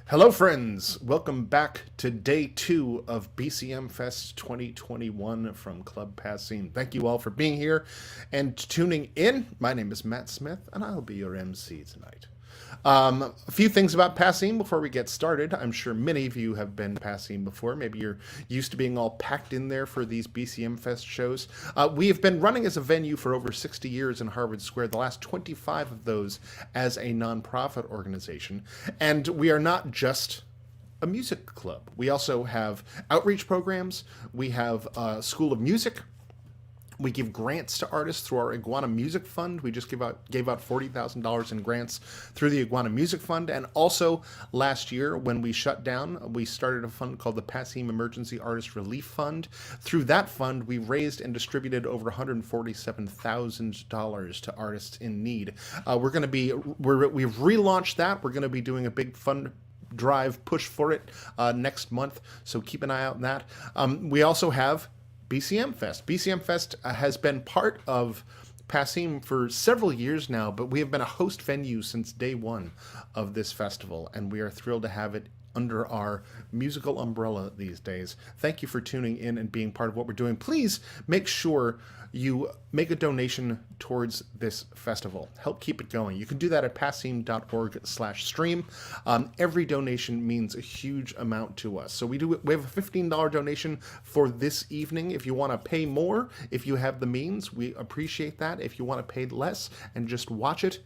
Hello, friends. Welcome back to day 2 of BCMFest 2021 from Club Passim. Thank you all for being here and tuning in. My name is Matt Smith, and I'll be your MC tonight. A few things about Passim before we get started. I'm sure many of you have been to Passim before. Maybe you're used to being all packed in there for these BCM Fest shows. We have been running as a venue for over 60 years in Harvard Square, the last 25 of those as a nonprofit organization. And we are not just a music club. We also have outreach programs. We have a School of Music. We give grants to artists through our Iguana Music Fund. We just gave out $40,000 in grants through the Iguana Music Fund. And also last year, when we shut down, we started a fund called the Passim Emergency Artist Relief Fund. Through that fund, we raised and distributed over $147,000 to artists in need. We've relaunched that. We're going to be doing a big fund drive push for it next month. So keep an eye out on that. We also have BCM Fest. BCM Fest has been part of Passim for several years now, but we have been a host venue since day one of this festival, and we are thrilled to have it under our musical umbrella these days. Thank you for tuning in and being part of what we're doing. Please make sure you make a donation towards this festival. Help keep it going. You can do that at passim.org/stream. Every donation means a huge amount to us. So we have a $15 donation for this evening. If you want to pay more, if you have the means, we appreciate that. If you want to pay less and just watch it,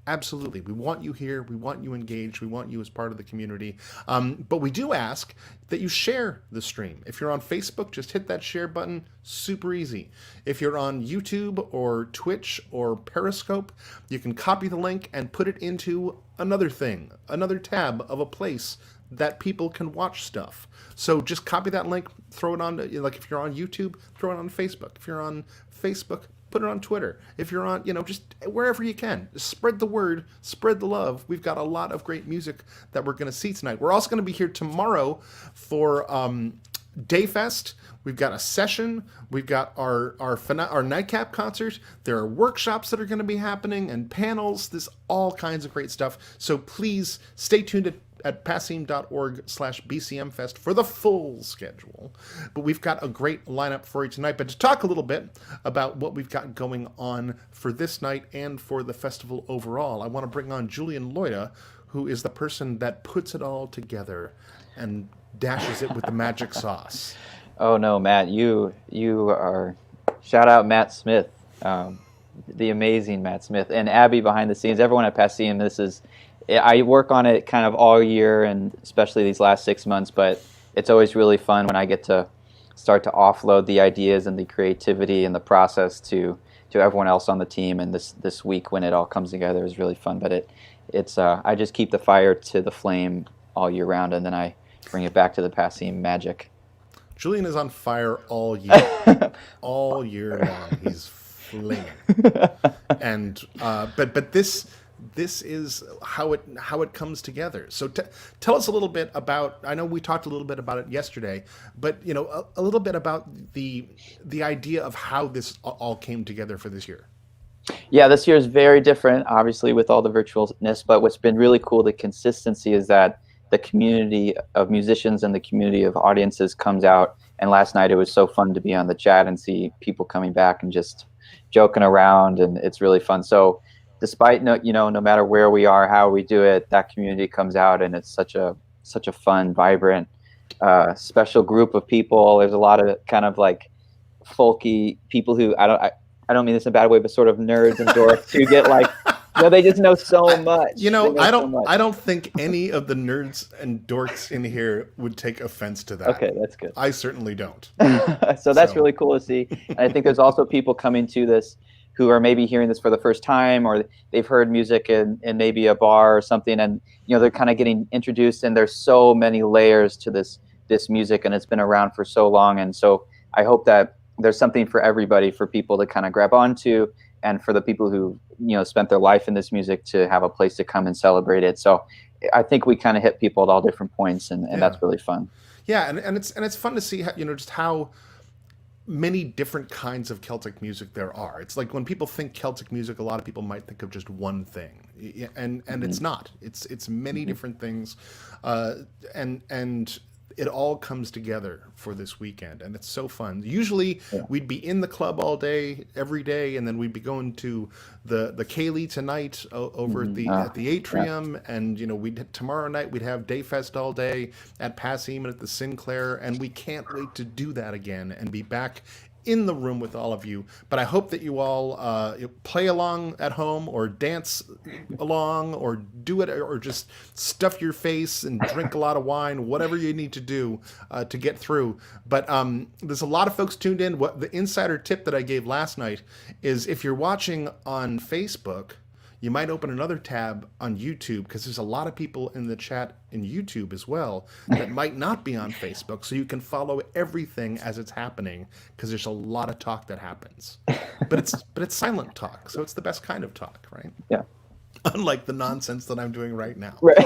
absolutely. We want you here. We want you engaged. We want you as part of the community. But we do ask that you share the stream. If you're on Facebook, just hit that share button. Super easy. If you're on YouTube or Twitch or Periscope, you can copy the link and put it into another thing, another tab of a place that people can watch stuff. So just copy that link, throw it on, like if you're on YouTube, throw it on Facebook. If you're on Facebook, put it on Twitter. If you're on, just wherever you can. Spread the word, spread the love. We've got a lot of great music that we're going to see tonight. We're also going to be here tomorrow for Dayfest. We've got a session. We've got our nightcap concert. There are workshops that are going to be happening and panels. There's all kinds of great stuff. So please stay tuned at passim.org/BCMFest for the full schedule. But we've got a great lineup for you tonight. But to talk a little bit about what we've got going on for this night and for the festival overall, I want to bring on Julian Lloyd, who is the person that puts it all together and dashes it with the magic sauce. Oh no, Matt, you are, shout out Matt Smith, the amazing Matt Smith, and Abby behind the scenes, everyone at Passim. I work on it kind of all year, and especially these last 6 months, but it's always really fun when I get to start to offload the ideas and the creativity and the process to everyone else on the team. And this week when it all comes together is really fun. But it's I just keep the fire to the flame all year round, and then I bring it back to the Passim magic. Julian is on fire all year, all year long. He's flaming, and but this is how it comes together. So tell us a little bit about, I know we talked a little bit about it yesterday, but a little bit about the idea of how this all came together for this year. Yeah, this year is very different, obviously, with all the virtualness, but what's been really cool, the consistency, is that the community of musicians and the community of audiences comes out. And last night it was so fun to be on the chat and see people coming back and just joking around, and it's really fun. So despite no matter where we are, how we do it, that community comes out, and it's such a fun, vibrant, special group of people. There's a lot of kind of like folky people who I don't mean this in a bad way, but sort of nerds and dorks who get like, they just know so much. I don't think any of the nerds and dorks in here would take offense to that. Okay, that's good. I certainly don't. So that's really cool to see. And I think there's also people coming to this who are maybe hearing this for the first time, or they've heard music in maybe a bar or something, and they're kind of getting introduced, and there's so many layers to this music, and it's been around for so long. And so I hope that there's something for everybody, for people to kind of grab onto, and for the people who spent their life in this music to have a place to come and celebrate it. So I think we kind of hit people at all different points, and that's really fun. Yeah, and it's fun to see how, just how many different kinds of Celtic music there are. It's like when people think Celtic music, a lot of people might think of just one thing, and it's not. It's many different things, and it all comes together for this weekend, and it's so fun. Usually we'd be in the club all day, every day, and then we'd be going to the Ceilidh tonight over at the atrium, and tomorrow night we'd have Dayfest all day at Passim and at the Sinclair, and we can't wait to do that again and be back in the room with all of you. But I hope that you all play along at home, or dance along, or do it, or just stuff your face and drink a lot of wine, whatever you need to do to get through. But there's a lot of folks tuned in. What the insider tip that I gave last night is, if you're watching on Facebook, you might open another tab on YouTube, because there's a lot of people in the chat in YouTube as well that might not be on Facebook, so you can follow everything as it's happening, because there's a lot of talk that happens. But it's silent talk, so it's the best kind of talk, right? Yeah. Unlike the nonsense that I'm doing right now, Right.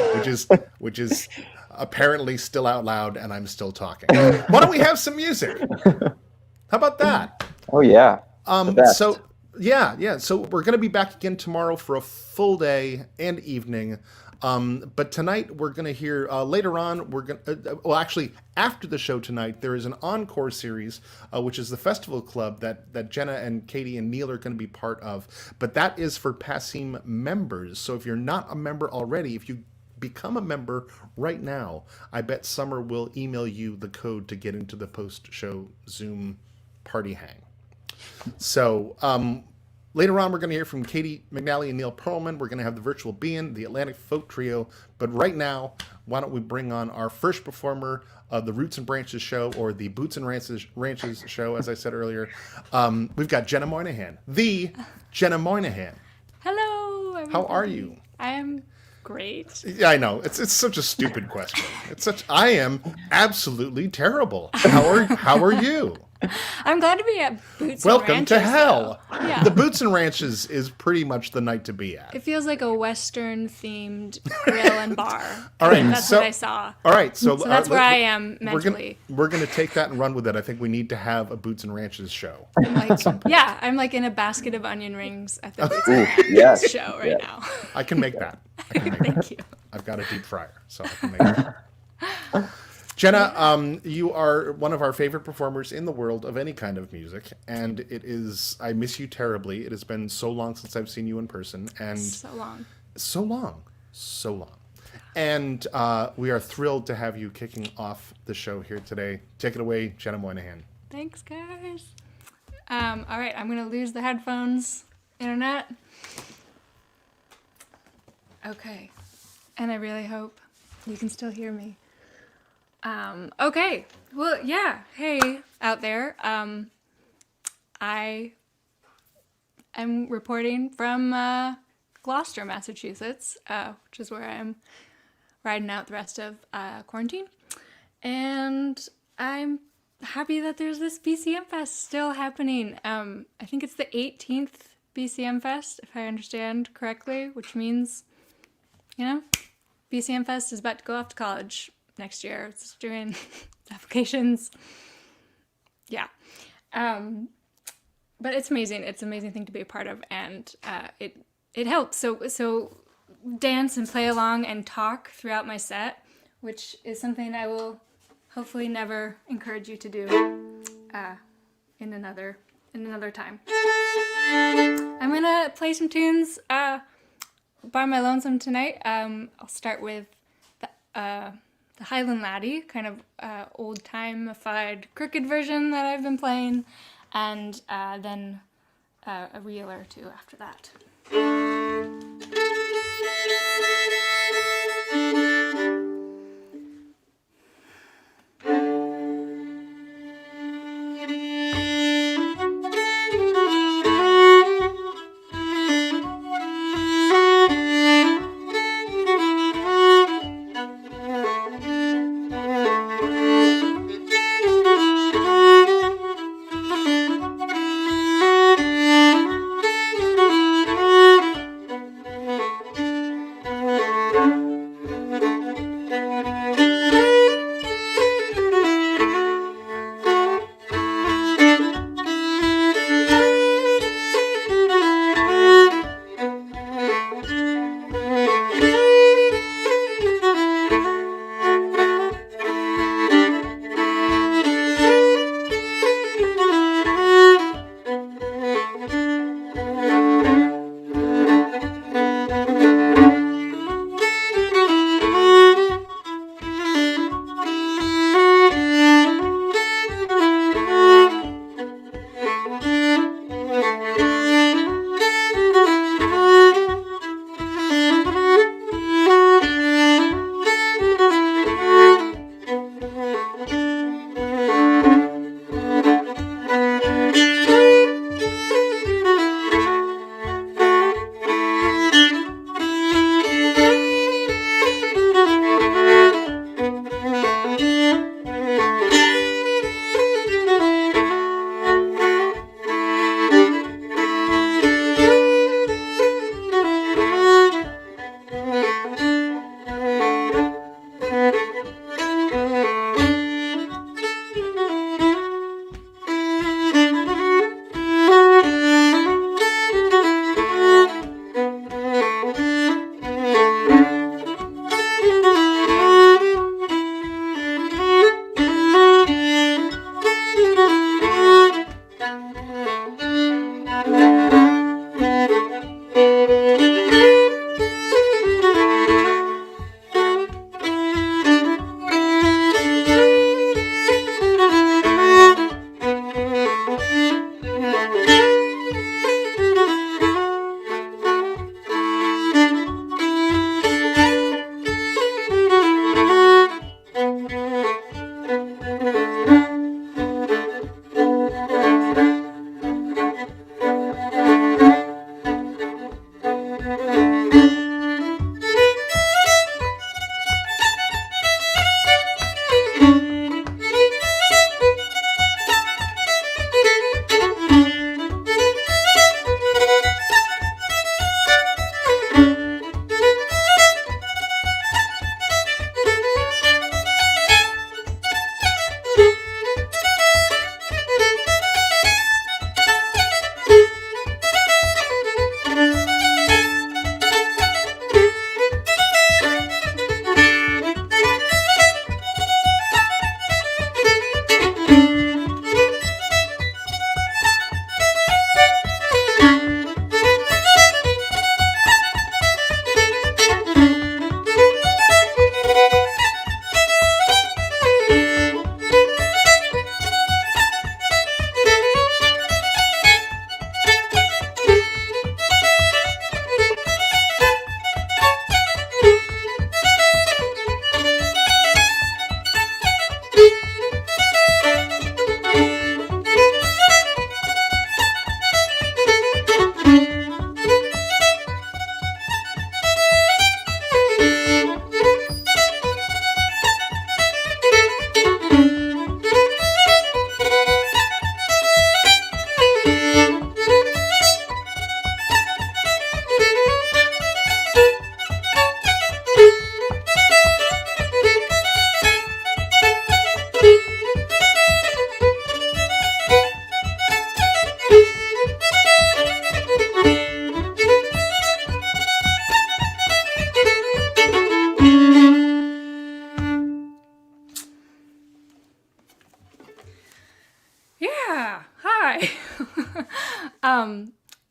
which is apparently still out loud, and I'm still talking. Why don't we have some music? How about that? Oh yeah. The best. So yeah. So we're going to be back again tomorrow for a full day and evening. But tonight we're going to hear, later on, we're going to, well, actually, after the show tonight, there is an encore series, which is the Festival Club that Jenna and Katie and Neil are going to be part of. But that is for Passim members. So if you're not a member already, if you become a member right now, I bet Summer will email you the code to get into the post-show Zoom party hang. So later on, we're going to hear from Katie McNally and Neil Pearlman. We're going to have the virtual Behan, the Atlantic Folk Trio. But right now, why don't we bring on our first performer of the Roots and Branches show, or the Boots and Ranches show, as I said earlier. We've got Jenna Moynihan, the Jenna Moynihan. Hello, everybody. How are you? I am great. Yeah, I know. It's such a stupid question. I am absolutely terrible. How are you? I'm glad to be at Boots Welcome and to Ranches, hell. though. Yeah. The Boots and Ranches is pretty much the night to be at. It feels like a Western-themed grill and bar. All right, That's so- what I saw. All right, So that's where I am mentally. We're gonna take that and run with it. I think we need to have a Boots and Ranches show. I'm like in a basket of onion rings at the Boots Ooh, and Ranches yes. show right now. I can make that. Thank you. I've got a deep fryer, so I can make that. Jenna, you are one of our favorite performers in the world of any kind of music, and I miss you terribly. It has been so long since I've seen you in person, and So long. so long. And we are thrilled to have you kicking off the show here today. Take it away, Jenna Moynihan. Thanks, guys. All right, I'm going to lose the headphones. Internet. Okay. And I really hope you can still hear me. Okay. Well, yeah. Hey, out there. I am reporting from Gloucester, Massachusetts, which is where I'm riding out the rest of quarantine. And I'm happy that there's this BCMFest still happening. I think it's the 18th BCMFest, if I understand correctly, which means, BCMFest is about to go off to college next year. It's doing applications. Yeah. But it's amazing. It's an amazing thing to be a part of, and it helps. So dance and play along and talk throughout my set, which is something I will hopefully never encourage you to do in another time. I'm gonna play some tunes by my lonesome tonight. I'll start with the Highland Laddie, kind of old-time-ified crooked version that I've been playing, and then a reel or two after that.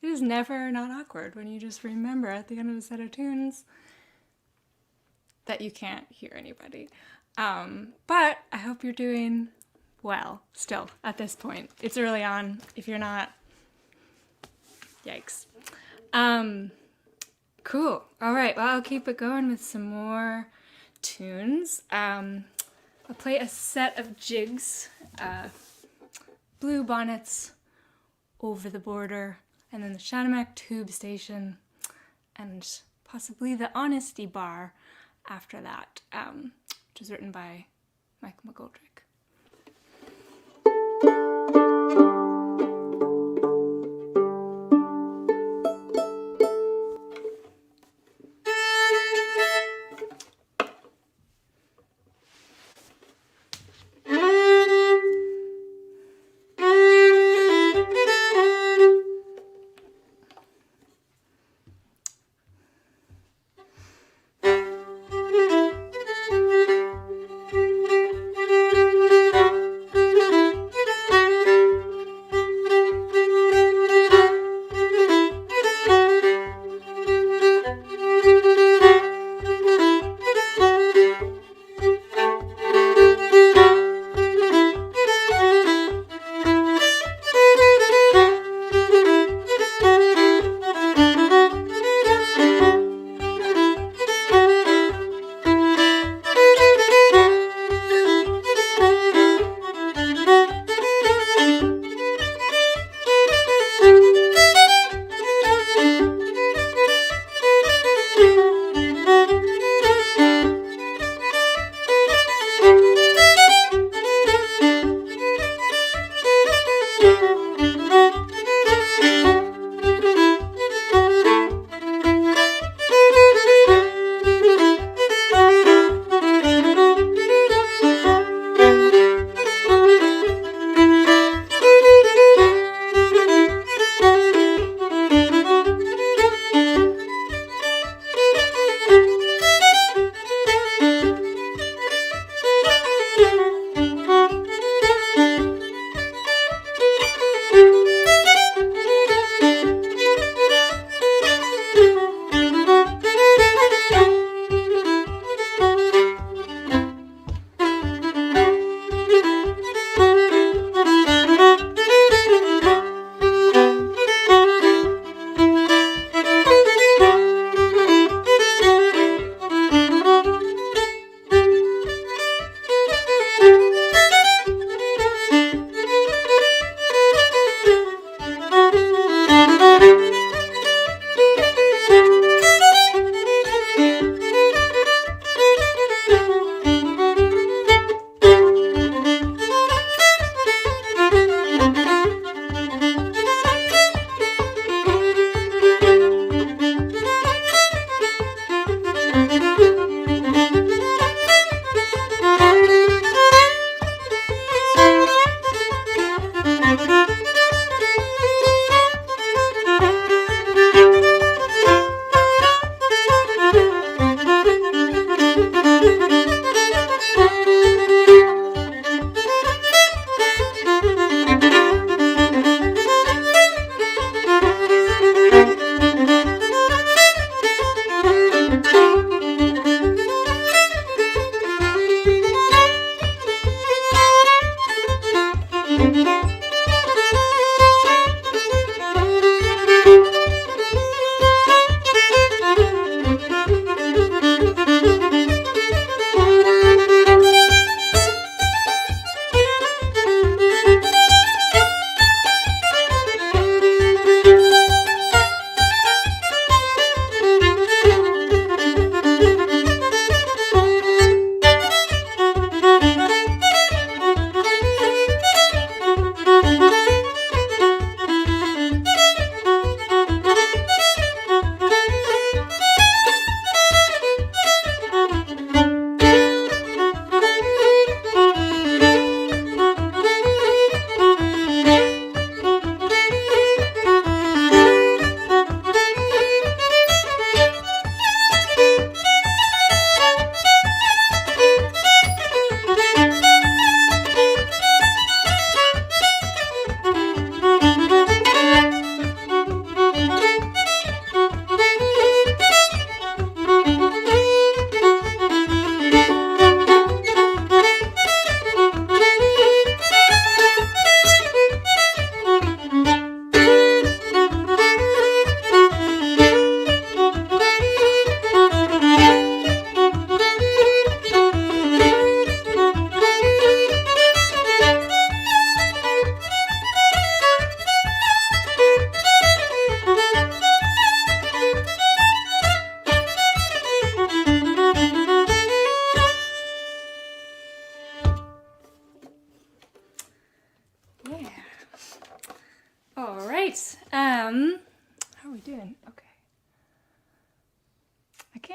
It is never not awkward when you just remember at the end of a set of tunes that you can't hear anybody. But I hope you're doing well still at this point. It's early on. If you're not, yikes. Cool. All right. Well, I'll keep it going with some more tunes. I'll play a set of jigs. Blue Bonnets, Over the Border, and then the Shadomack Tube Station, and possibly the Honesty Bar after that, which was written by Mike McGoldrick.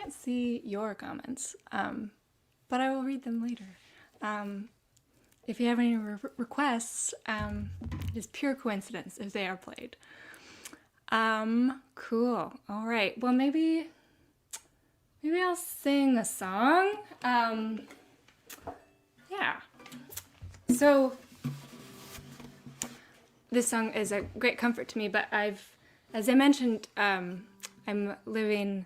can't see your comments, but I will read them later. If you have any requests, it is pure coincidence if they are played. Cool. All right. Well, maybe I'll sing a song. Yeah. So this song is a great comfort to me, but as I mentioned, I'm living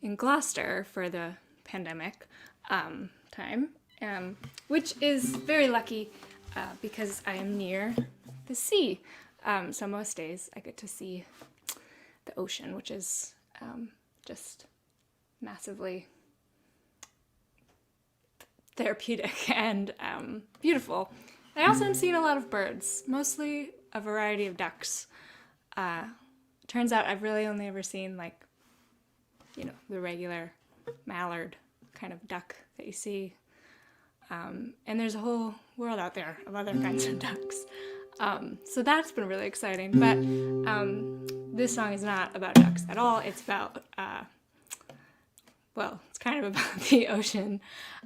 in Gloucester for the pandemic time, which is very lucky because I am near the sea. So most days I get to see the ocean, which is just massively therapeutic and beautiful. I also am seeing a lot of birds, mostly a variety of ducks. Turns out I've really only ever seen the regular mallard kind of duck that you see. And there's a whole world out there of other kinds of ducks. So that's been really exciting. But this song is not about ducks at all. It's about, it's kind of about the ocean.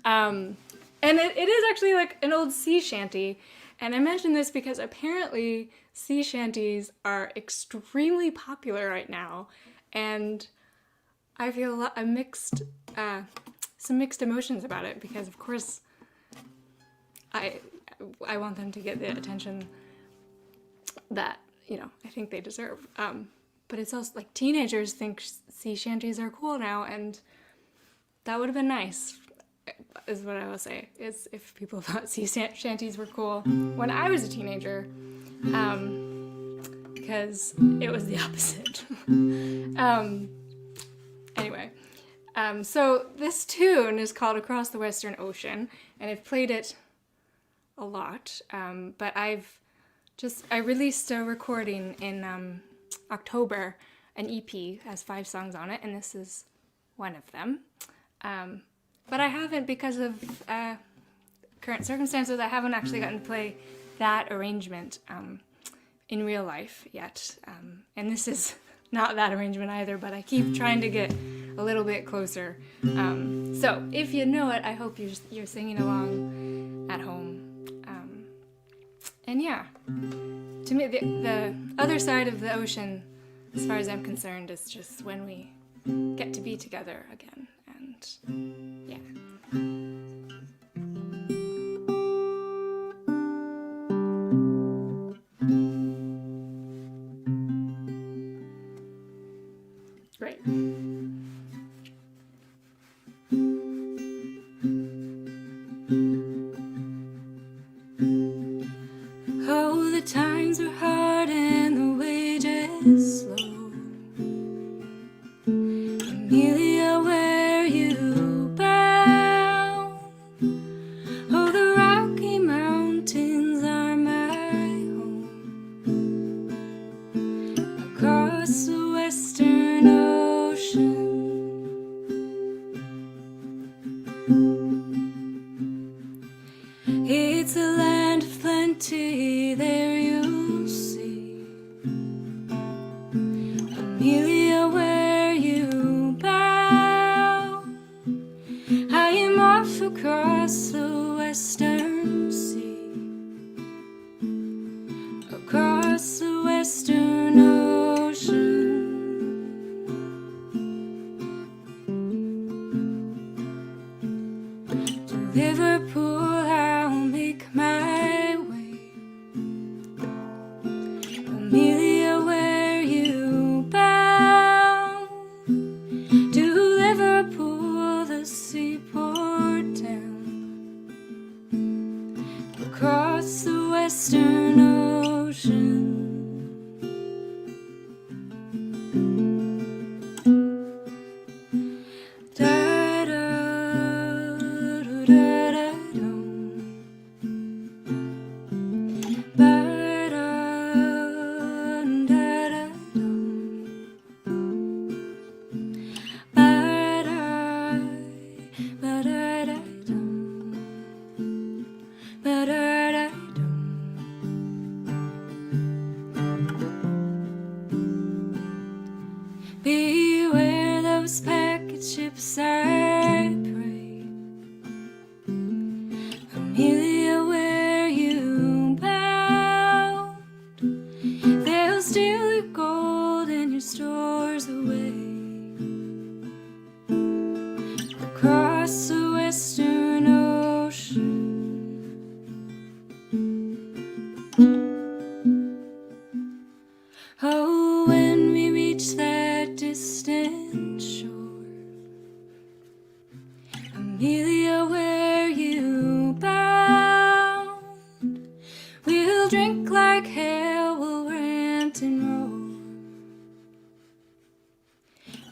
And it is actually like an old sea shanty. And I mention this because apparently sea shanties are extremely popular right now. And I feel some mixed emotions about it because, of course, I want them to get the attention that, I think they deserve. But it's also like teenagers think sea shanties are cool now, and that would have been nice, is what I will say, is if people thought sea shanties were cool when I was a teenager, because it was the opposite. Anyway, so this tune is called Across the Western Ocean, and I've played it a lot, but I released a recording in October, an EP, has 5 songs on it, and this is one of them. But I haven't, because of current circumstances, I haven't actually gotten to play that arrangement in real life yet. And this is not that arrangement either, but I keep trying to get a little bit closer. So if you know it, I hope you're singing along at home. And yeah, to me, the other side of the ocean, as far as I'm concerned, is just when we get to be together again. And yeah. Great. Oh, the times were hard and the wages slow. Amelia, where you bound? Oh, the Rocky Mountains are my home. Across the Western Ocean, it's a land of plenty, there you'll see. Amelia, where you bound? I am off across the Western Sea, across the Western Ocean. To Liverpool I'll make my way. Amelia, where you bound? To Liverpool, the seaport town, across the Western Ocean. Da da da da da. across the western ocean. Oh, when we reach that distant shore, Amelia, where you bound? We'll drink like hell, we'll rant and roar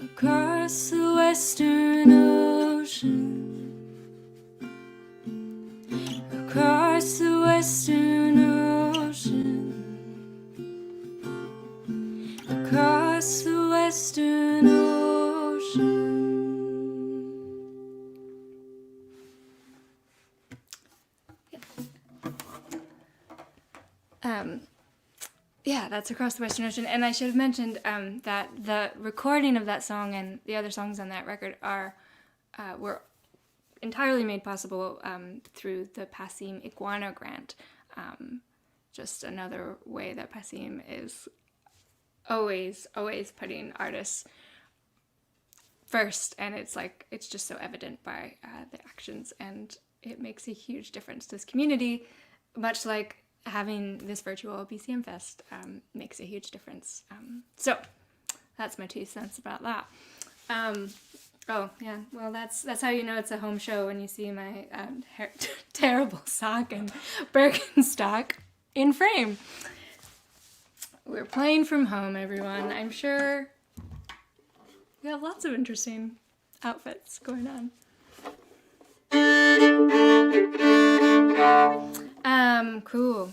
across the western ocean, across the western ocean, across the western ocean. Yeah, that's Across the Western Ocean. And I should have mentioned that the recording of that song and the other songs on that record were entirely made possible through the Passim Iguana Grant. Just another way that Passim is always putting artists first, and it's just so evident by the actions, and it makes a huge difference to this community, much like having this virtual BCMFest makes a huge difference. So that's my 2 cents about that. Oh yeah, well that's how you know it's a home show, when you see my terrible sock and Birkenstock in frame. We're playing from home, everyone. I'm sure we have lots of interesting outfits going on. Cool.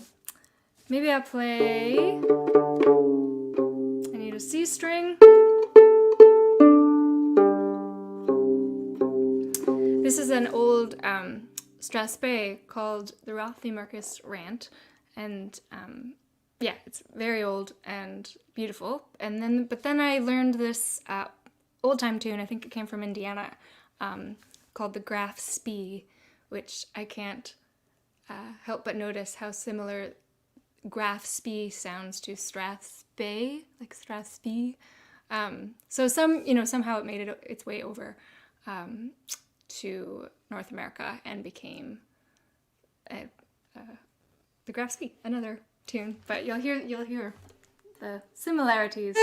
Maybe I'll play. I need a C string. This is an old Strasbourg called the Rothley-Marcus Rant, and yeah, it's very old and beautiful. But then I learned this old time tune. I think it came from Indiana, called the Graf Spee, which I can't help but notice how similar Graf Spee sounds to Strathspey, like Strathspey. So somehow it made its way over to North America and became the Graf Spee, another tune. But you'll hear the similarities.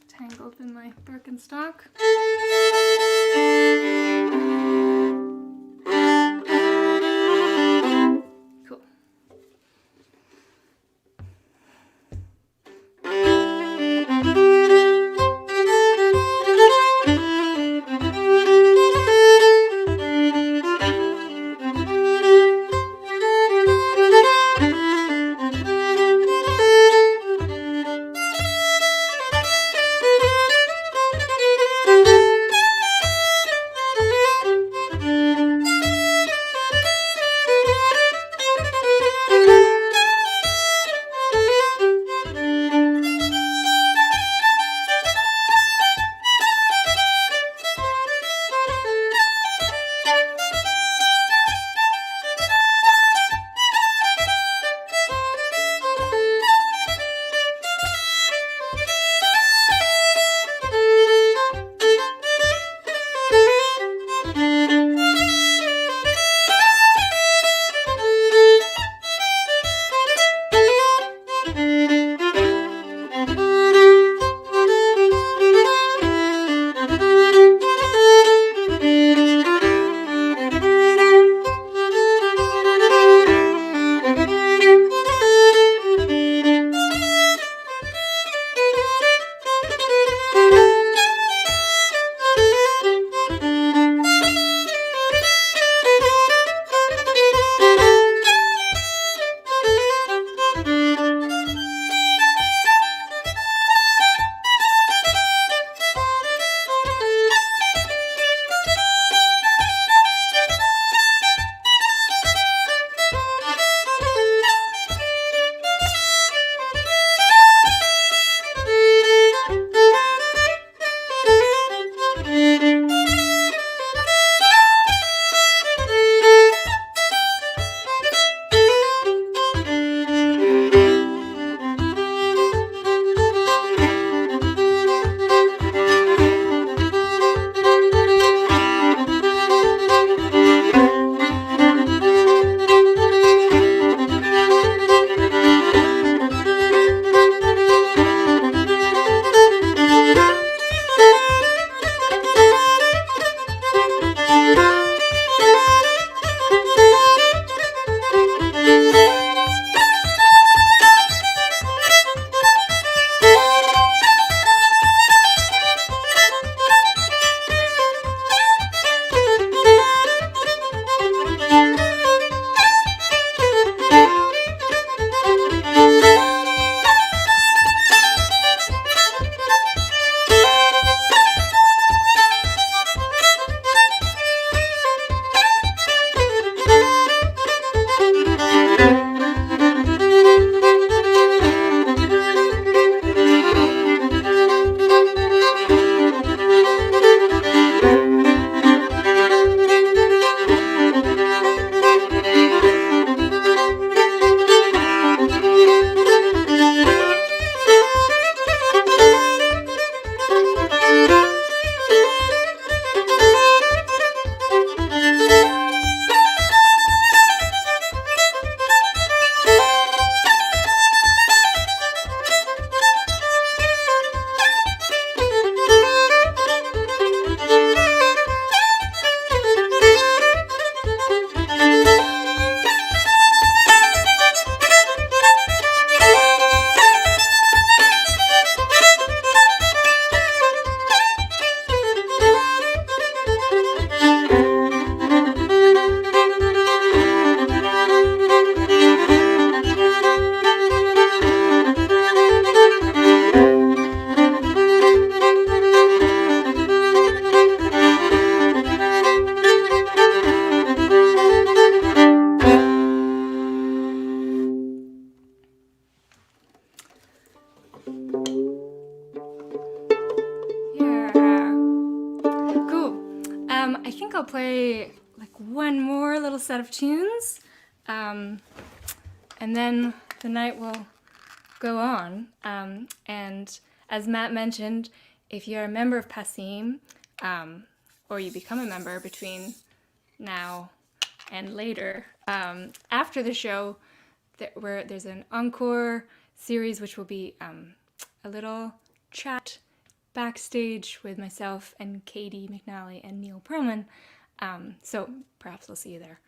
Tangled in my Birkenstock. Cool. I'll play like one more little set of tunes, and then the night will go on. And as Matt mentioned, if you're a member of Passim, or you become a member between now and later, after the show, there's an encore series which will be a little chat backstage with myself and Katie McNally and Neil Pearlman. So perhaps I'll see you there.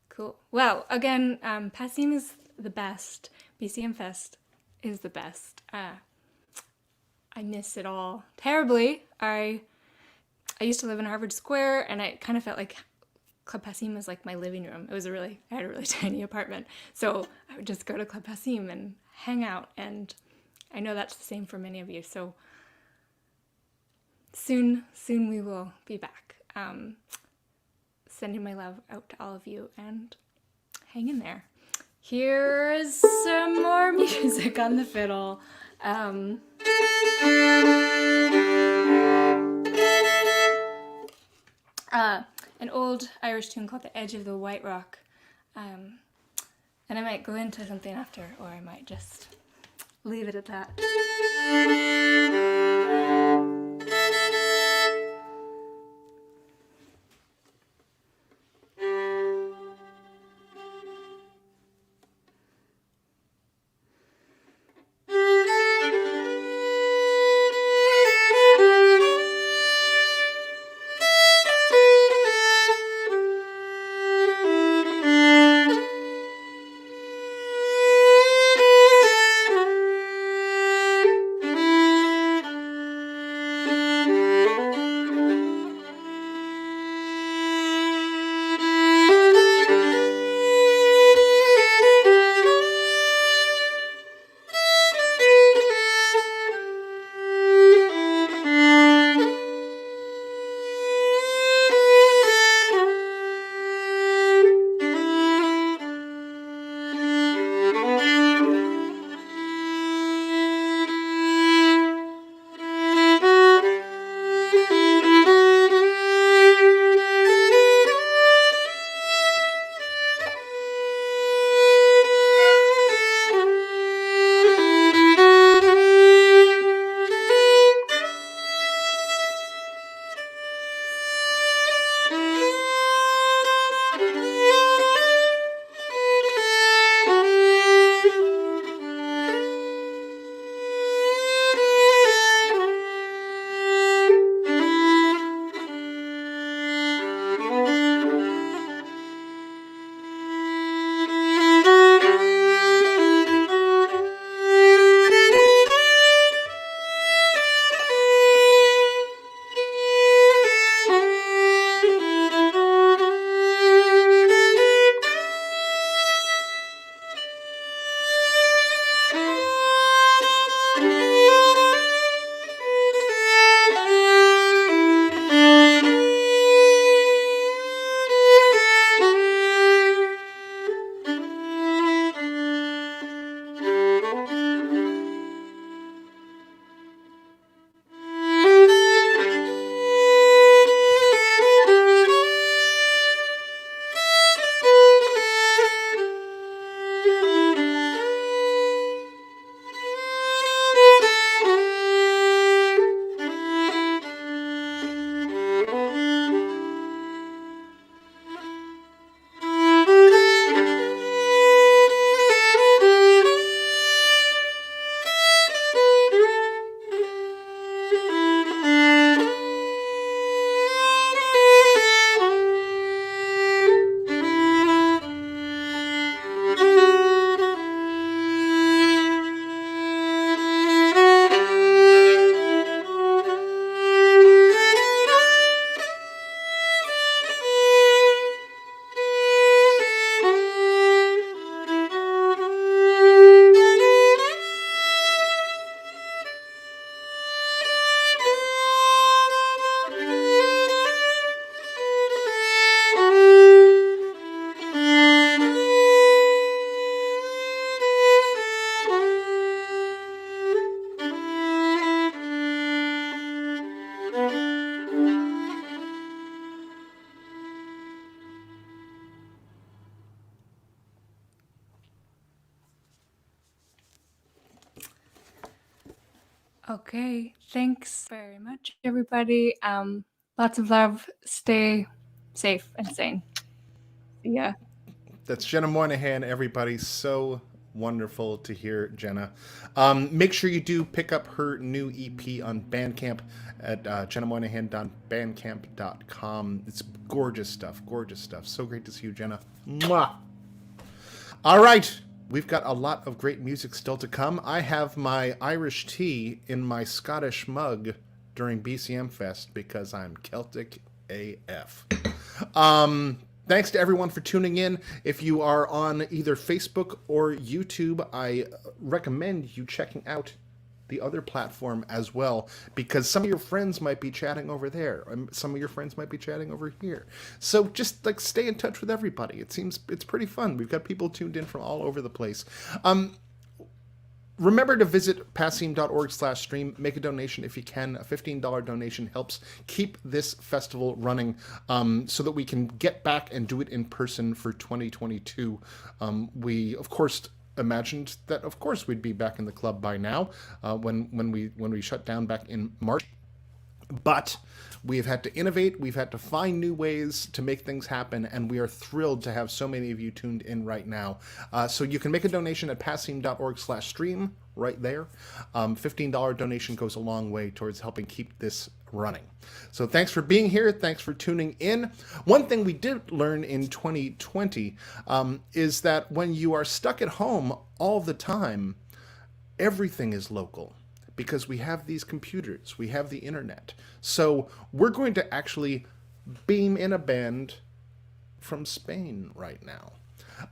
Cool. Well, again, Passim is the best. BCMFest is the best. I miss it all terribly. I used to live in Harvard Square, and I kind of felt like Club Passim was like my living room. I had a really tiny apartment, so I would just go to Club Passim and hang out, and I know that's the same for many of you. So soon we will be back. Sending my love out to all of you, and hang in there. Here's some more music on the fiddle. An old Irish tune called The Edge of the White Rock. And I might go into something after, or I might just leave it at that. Okay, thanks very much, everybody. Lots of love. Stay safe and sane. See ya. That's Jenna Moynihan, everybody. So wonderful to hear Jenna. Make sure you do pick up her new EP on Bandcamp at jennamoynihan.bandcamp.com. It's gorgeous stuff, gorgeous stuff. So great to see you, Jenna. Mwah! All right. We've got a lot of great music still to come. I have my Irish tea in my Scottish mug during BCMFest because I'm Celtic AF. Thanks to everyone for tuning in. If you are on either Facebook or YouTube, I recommend you checking out the other platform as well, because some of your friends might be chatting over there, and some of your friends might be chatting over here. So just like stay in touch with everybody. It seems it's pretty fun. We've got people tuned in from all over the place. Remember to visit passim.org/stream. Make a donation if you can. A $15 donation helps keep this festival running, so that we can get back and do it in person for 2022. We, of course, imagined that, of course, we'd be back in the club by now, when we shut down back in March. But we've had to innovate, we've had to find new ways to make things happen, and we are thrilled to have so many of you tuned in right now. So you can make a donation at passim.org/stream right there. $15 donation goes a long way towards helping keep this running. So thanks for being here. Thanks for tuning in. One thing we did learn in 2020 is that when you are stuck at home all the time, everything is local, because we have these computers, we have the internet. So we're going to actually beam in a band from Spain right now,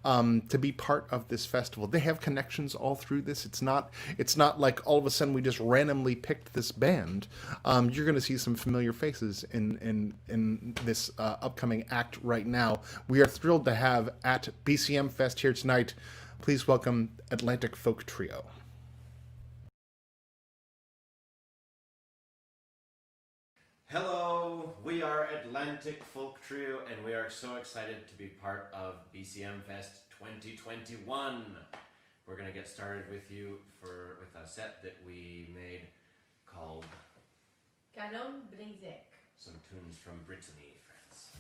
to be part of this festival. They have connections all through this. It's not like all of a sudden we just randomly picked this band. You're going to see some familiar faces in this upcoming act right now. We are thrilled to have at BCM Fest here tonight. Please welcome Atlantic Folk Trio. Hello, we are Atlantic Folk Trio, and we are so excited to be part of BCM Fest 2021. We're going to get started with a set that we made called Canon Brisec. Some tunes from Brittany, France.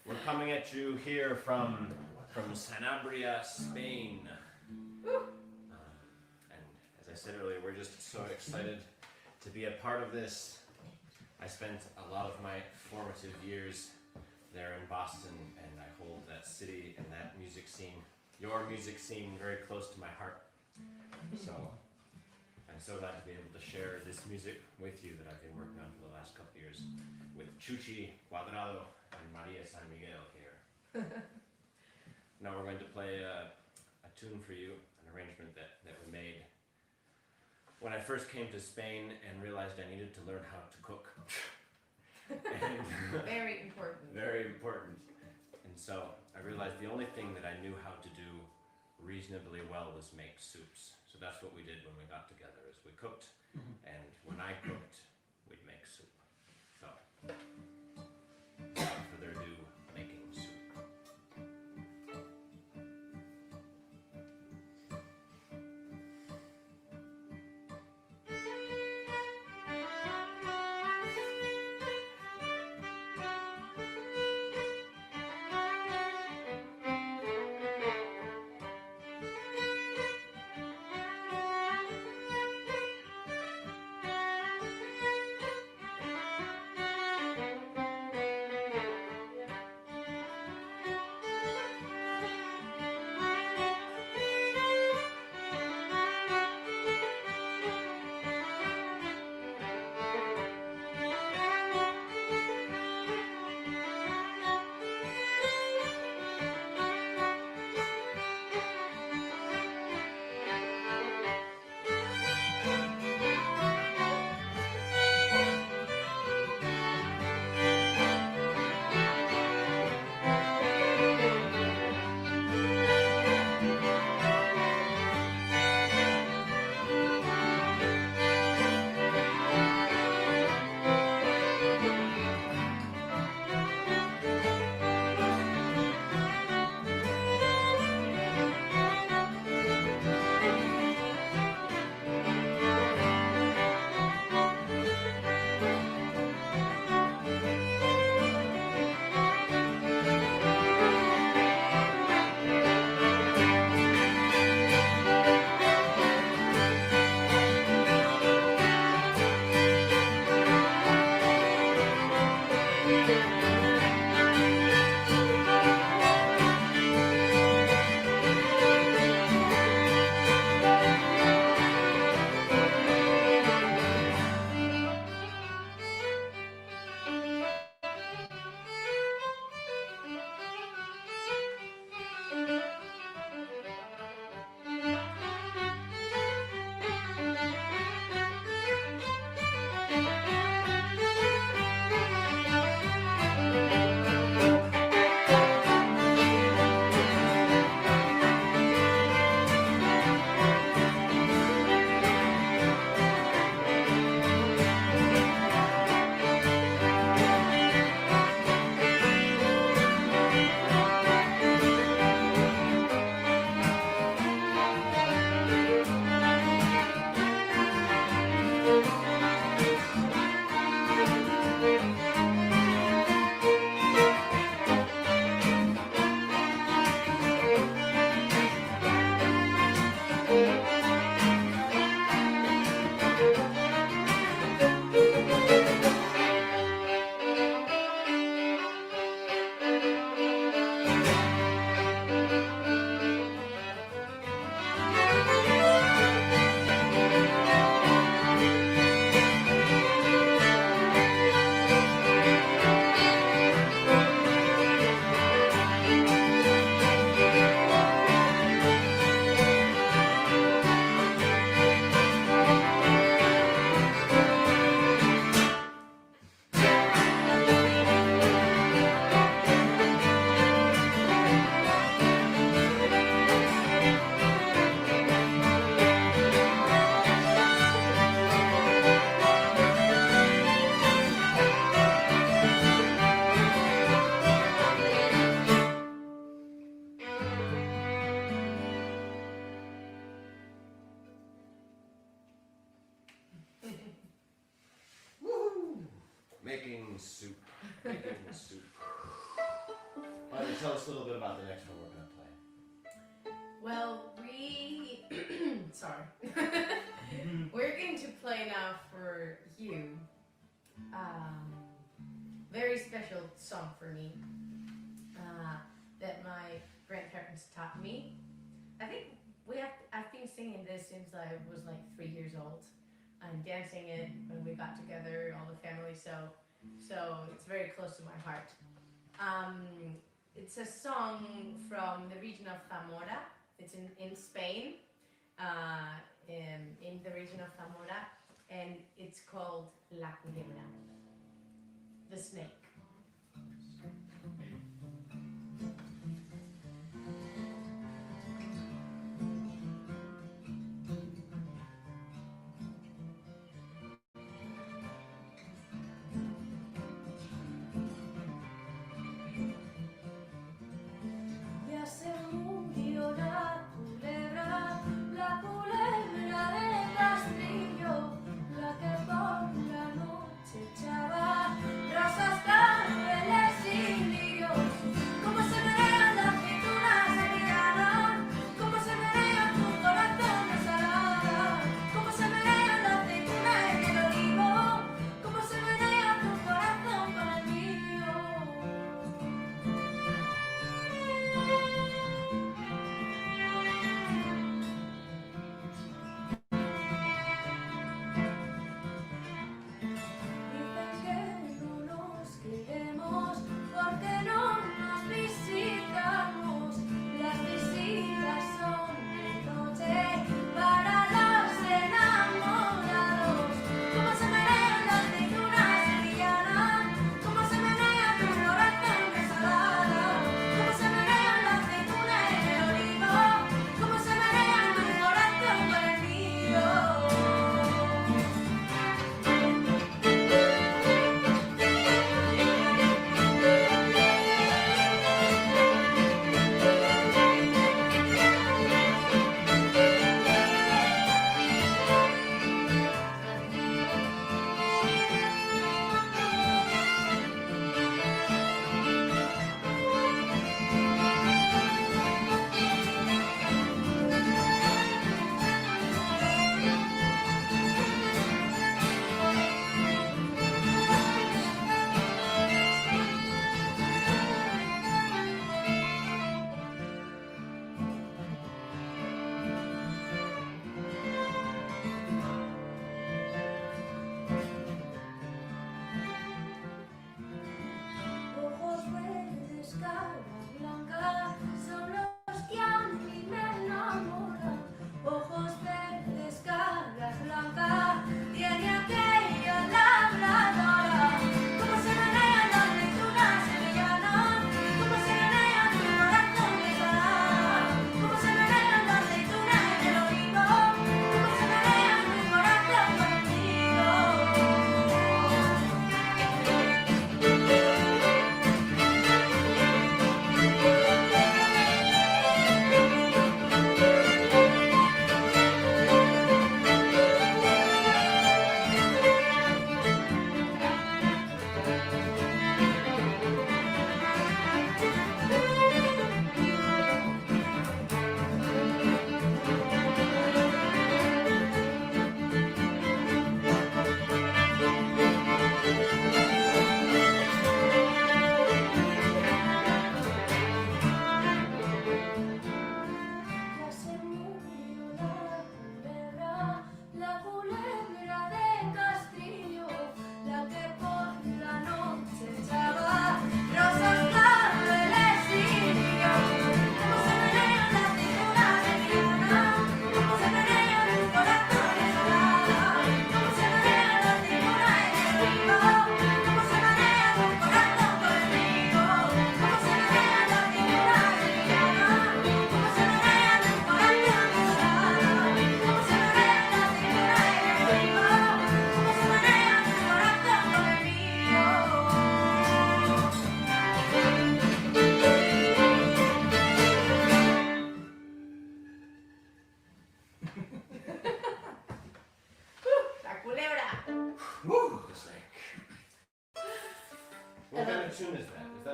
We're coming at you here from Sanabria, Spain. And as I said earlier, we're just so excited to be a part of this. I spent a lot of my formative years there in Boston, and I hold that city and that music scene, your music scene, very close to my heart. So I'm so glad to be able to share this music with you that I've been working on for the last couple of years with Chuchi Cuadrado and Maria San Miguel here. Now we're going to play a tune for you, an arrangement that we made when I first came to Spain and realized I needed to learn how to cook. And Very important. very important. And so I realized the only thing that I knew how to do reasonably well was make soups. So that's what we did when we got together, is we cooked, and when I cooked, we'd make soup. So, without further ado, making soup. Making soup. Making soup. tell us a little bit about the next one we're going to play? Well, we sorry. We're going to play now for you. Very special song for me that my grandparents taught me. I think I've been singing this since I was like 3 years old, and dancing it when we got together, all the family. So it's very close to my heart. It's a song from the region of Zamora. It's in Spain, in the region of Zamora, and it's called La Culebra, the snake. Ya se murió la culebra del castillo, la que por la noche echaba brasas.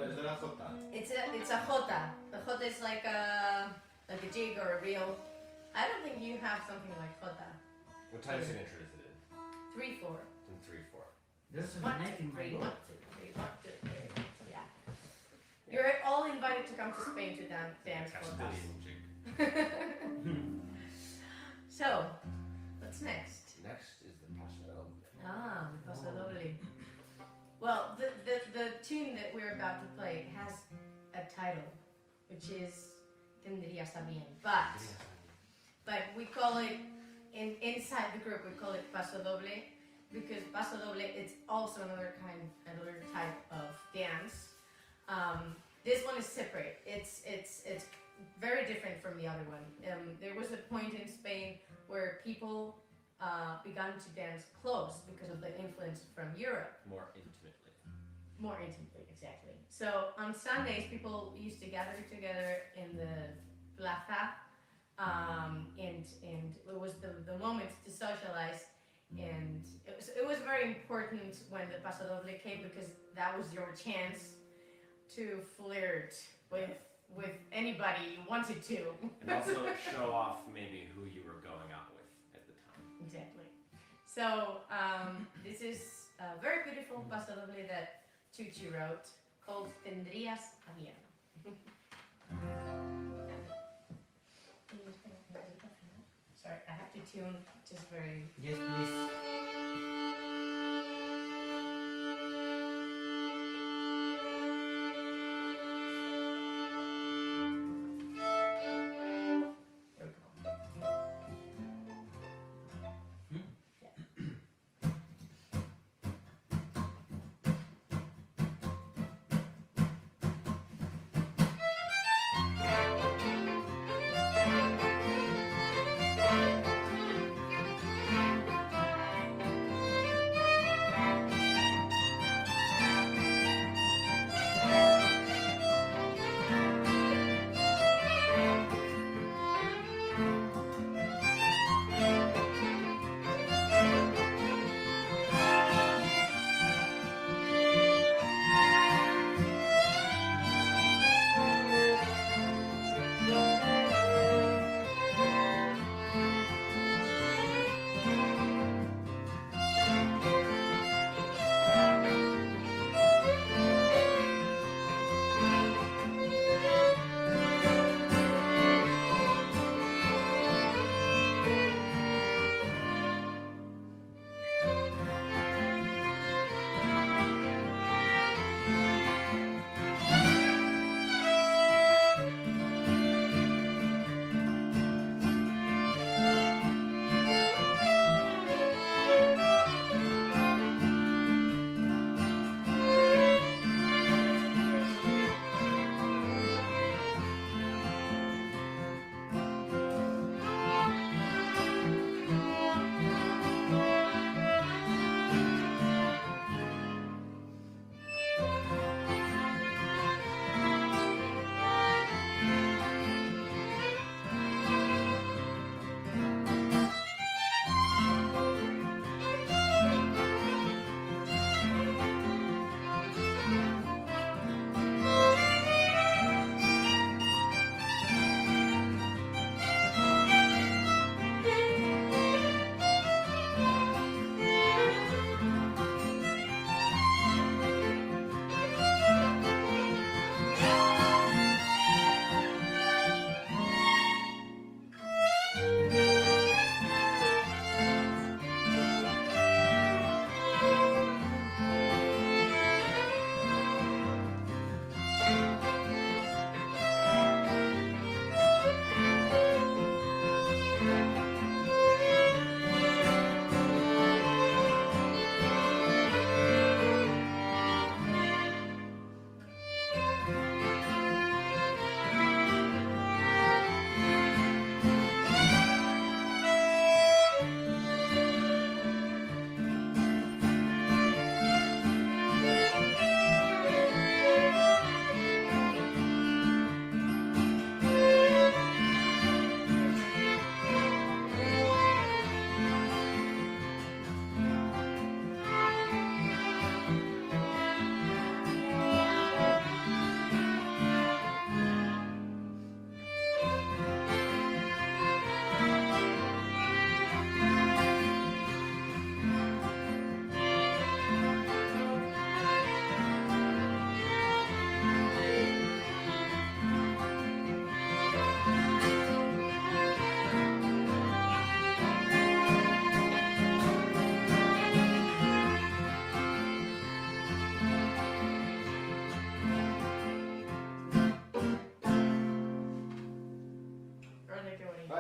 is it a jota? It's a jota. The jota is like a jig or a reel. I don't think you have something like jota. What time signature is it in? 3/4. It's in 3/4. There's a 1, neck 2, in my 3, book. 1, 2, 3, 1, 2, 3. Yeah. You're all invited to come to Spain to dance for us. Castilian jig. So, what's next? Next is the paso. Ah, the Paso Doble. Well, the tune that we're about to play has a title, which is Tendrías a Bien. But we call it, inside the group, we call it Paso Doble because Paso Doble, it's also another type of dance. This one is separate. It's very different from the other one. There was a point in Spain where people began to dance close because of the influence from Europe. More intimately. More intimately, exactly. So on Sundays, people used to gather together in the plaza, and it was the moment to socialize. And it was very important when the Paso Doble came because that was your chance to flirt with anybody you wanted to. And also show off maybe who you were going out with at the time. Exactly. So this is a very beautiful Paso Doble that Tucci wrote called Tendrías a Bien. Sorry, I have to tune just very... Yes, please. There we go.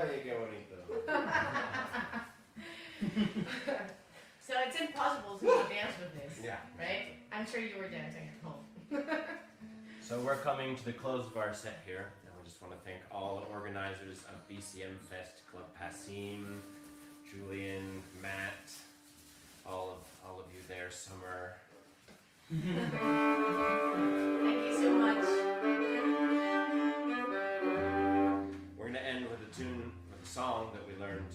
Ay, qué bonito. So it's impossible to not dance with this, Yeah. right? I'm sure you were dancing at home. So we're coming to the close of our set here, and we just want to thank all the organizers of BCM Fest, Club Passim, Julian, Matt, all of you there, Summer. Thank you so much. We're going to end with a tune, with a song that we learned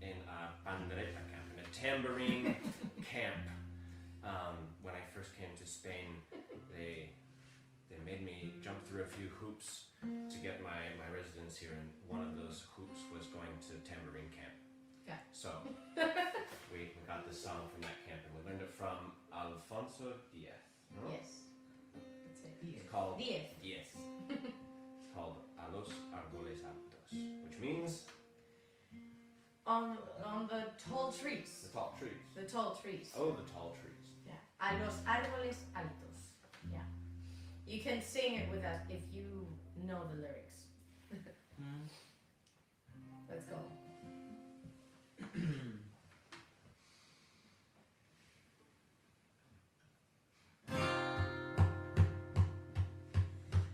in a pandereta camp, in a tambourine camp. When I first came to Spain, they made me jump through a few hoops to get my residence here, and one of those hoops was going to tambourine camp. Yeah. So we got this song from that camp, and we learned it from Alfonso Diaz. No? Yes. That's it. It's called Diez. Yes. It's called A los árboles altos, which means On the tall trees. the tall trees. The tall trees. Oh, the tall trees. Yeah. A los árboles altos. Yeah. You can sing it with us if you know the lyrics. Let's go.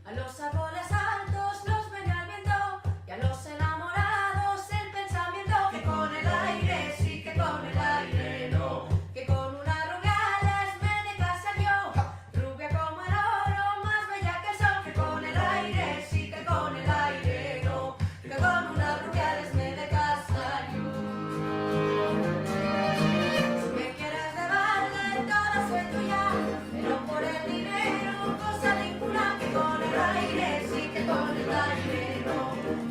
A los árboles altos los ven al viento y a los enamorados el pensamiento que con el aire sí que con el aire no, que con una rubia les me de casa yo, rubia como el oro, más bella que el sol, que con el aire sí que con el aire no, que con una rubia les me de casa yo. Si me quieres de balde toda soy tuya, pero por el dinero cosa ninguna, que con el aire sí que con el aire no,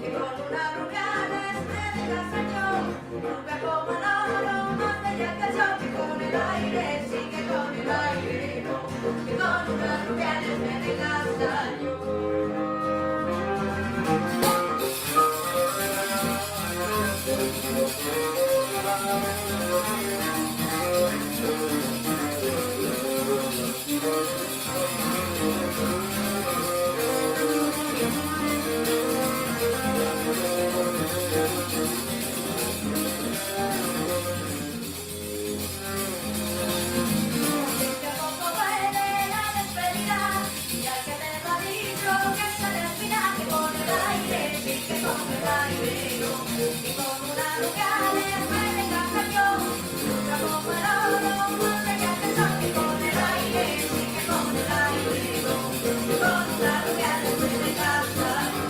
que con una rubia les me de casa yo, rubia como el oro, más bella que el sol, que con el aire sí que con el aire no, que con una rubia les me de casa yo. Que poco duele la despedida y al que te lo ha dicho que se despida, que con el aire sí que con el aire no, que con una rubia les me de casa yo, rubia como el oro, más bella que el sol, que con el aire sí que con el aire no, que con una rubia les me de casa yo.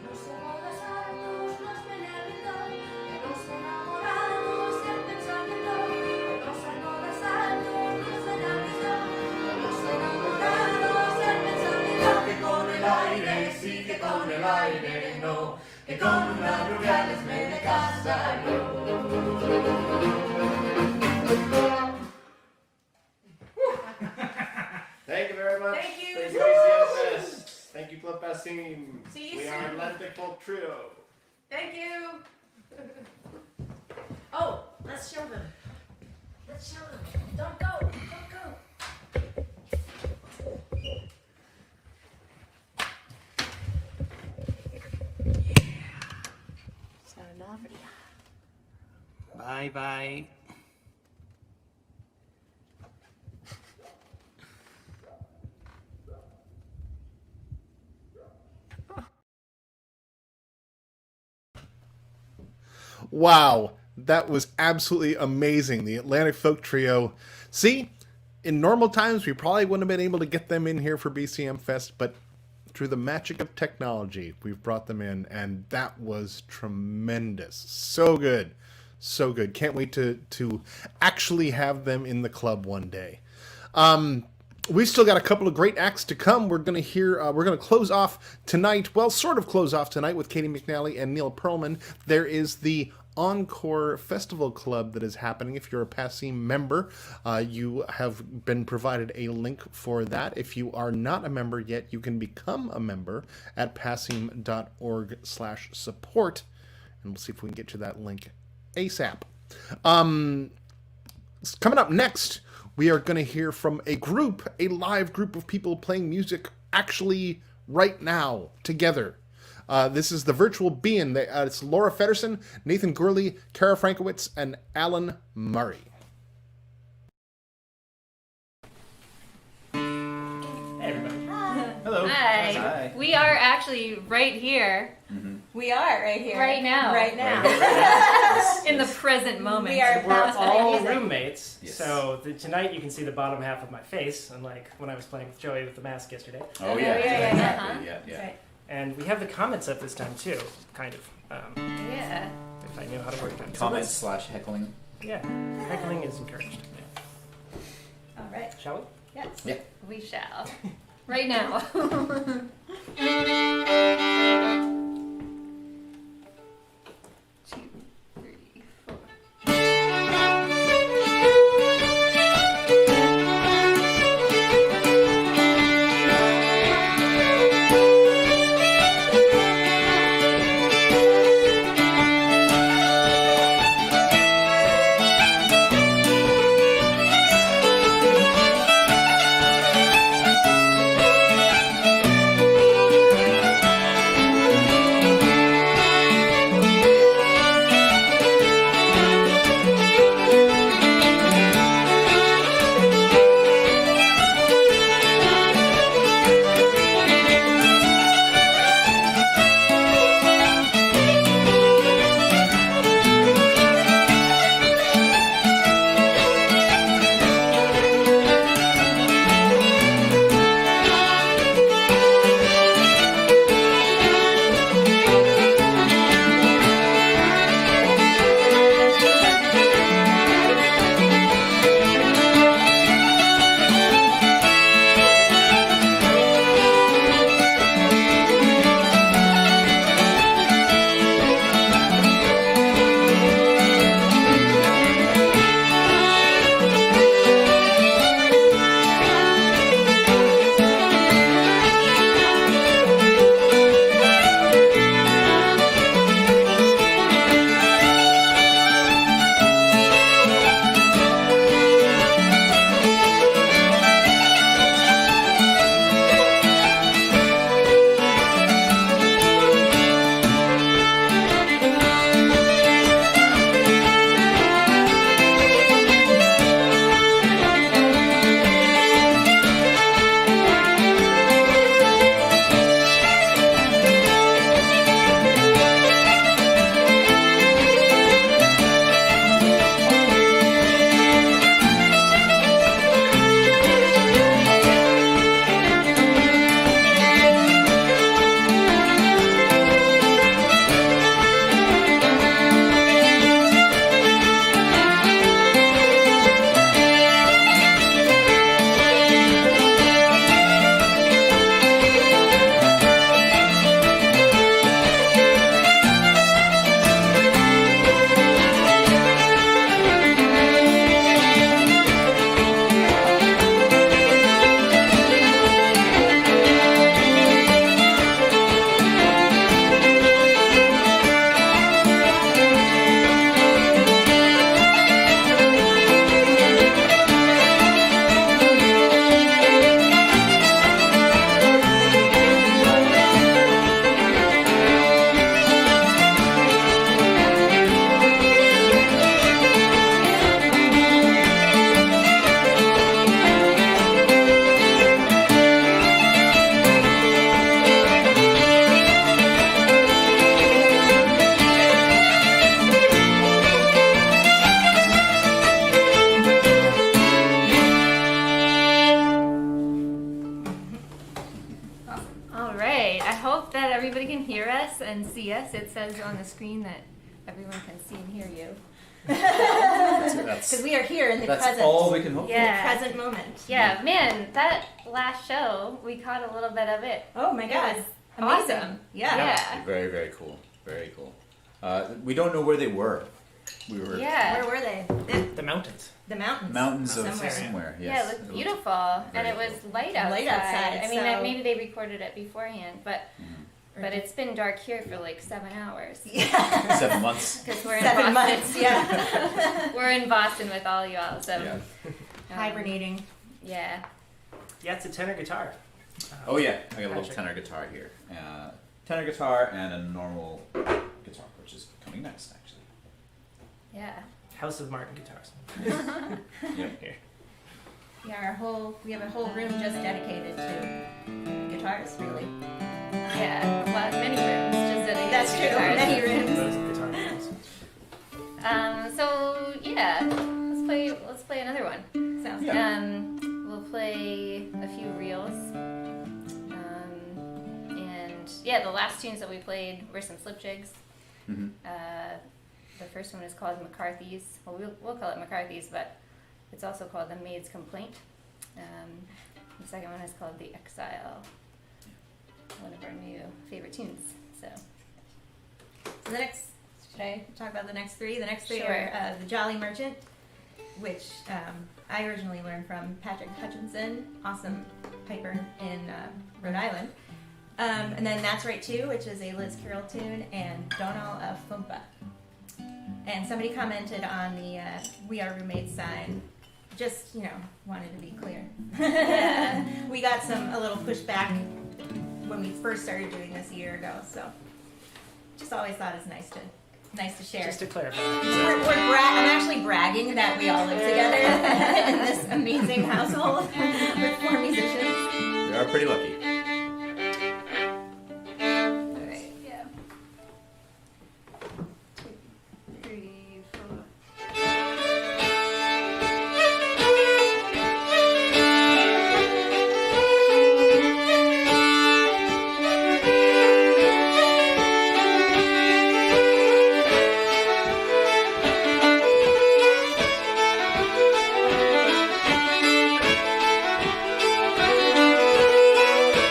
Los árboles altos los ven el viento y a los enamorados el pensamiento, que los árboles altos los ven el viento y a los enamorados el pensamiento, que con el aire sí que con el aire no, que con una rubia les me de casa yo. Thank you very much. Thank you. Thanks, BCM Fest. Thank you, Club Passim. See you We soon. are Atlantic Folk Trio. Thank you. Oh, let's show them. Let's show them. Don't go. Don't go. Bye bye. Wow, that was absolutely amazing. The Atlantic Folk Trio. See, in normal times, we probably wouldn't have been able to get them in here for BCM Fest, but through the magic of technology, we've brought them in, and that was tremendous. So good. So good. Can't wait to actually have them in the club one day. We've still got a couple of great acts to come. We're going to close off tonight. Well, sort of close off tonight with Katie McNally and Neil Pearlman. There is the Encore Festival Club that is happening. If you're a Passim member, you have been provided a link for that. If you are not a member yet, you can become a member at passim.org/support. And we'll see if we can get you that link ASAP. Coming up next, we are going to hear from a live group of people playing music actually right now together. This is the virtual Behan. It's Laura Feddersen, Nathan Gourley, Cara Frankowicz, and Alan Murray. Hey everybody. Hello. Hi. Hi. We are actually right here, We are right here. right now. Right now. In the present moment. We are We're about to play all music. roommates, Yes. so tonight you can see the bottom half of my face, unlike when I was playing with Joey with the mask yesterday. Oh yeah, yeah, exactly. Yeah, yeah. Right. And we have the comments up this time too, kind of. Yeah. If I knew how to work them. Comments slash heckling. Yeah, heckling is encouraged. All right. Shall we? Yes. Yeah. We shall. Right now. 2, 3, 4. hope that everybody can hear us and see us. It says on the screen that everyone can see and hear you. That's we are here in the that's present. all we can hope Yeah. In the present moment. Yeah, man, that last show, we caught a little bit of it. Oh my God. Amazing. Awesome. Yeah. for. Very, very cool. Very cool. We don't know where they were. We were Where were they? The mountains. The mountains. mountains of Somewhere. somewhere. Yes. Yeah, it looked beautiful, and Very it was cool. light outside. Light outside, I mean, so- maybe they recorded it beforehand, but it's been dark here for like 7 hours. Yeah. 7 months. Because we're in 7 Boston. months, yeah. We're in Boston with all y'all, so Yeah. Hibernating. Yeah. Yeah, it's a tenor guitar. Oh yeah, I got a little Patrick. tenor guitar here. Tenor guitar and a normal guitar, which is coming next, actually. Yeah. House of Martin guitars. Yep. Here. Yeah, we have a whole room just dedicated to guitars, really. Yeah. Well, many rooms just dedicated That's to true. guitars. Many rooms. Those guitar rooms. So yeah, let's play another one. Sounds Yeah. We'll play a few reels. And yeah, the last tunes that we played were some slip jigs. Mm-hmm. The first one is called McCarthy's. Well, we'll call it McCarthy's, but it's also called The Maid's Complaint. The second one is called The Exile. One of our new favorite tunes. So The next, should I talk about the next three? The next three Sure. are The Jolly Merchant, which I originally learned from Patrick Hutchinson, awesome piper in Rhode Island. And then That's Right Too, which is a Liz Carroll tune, and Donal of Fumpa. And somebody commented on the We Are Roommates sign, just, wanted to be clear. We got a little pushback when we first started doing this a year ago, so just always thought it's nice to share. Just to clarify. I'm actually bragging that we all live together in this amazing household with 4 musicians. We are pretty lucky. all right, yeah. 2, 3, 4. Thank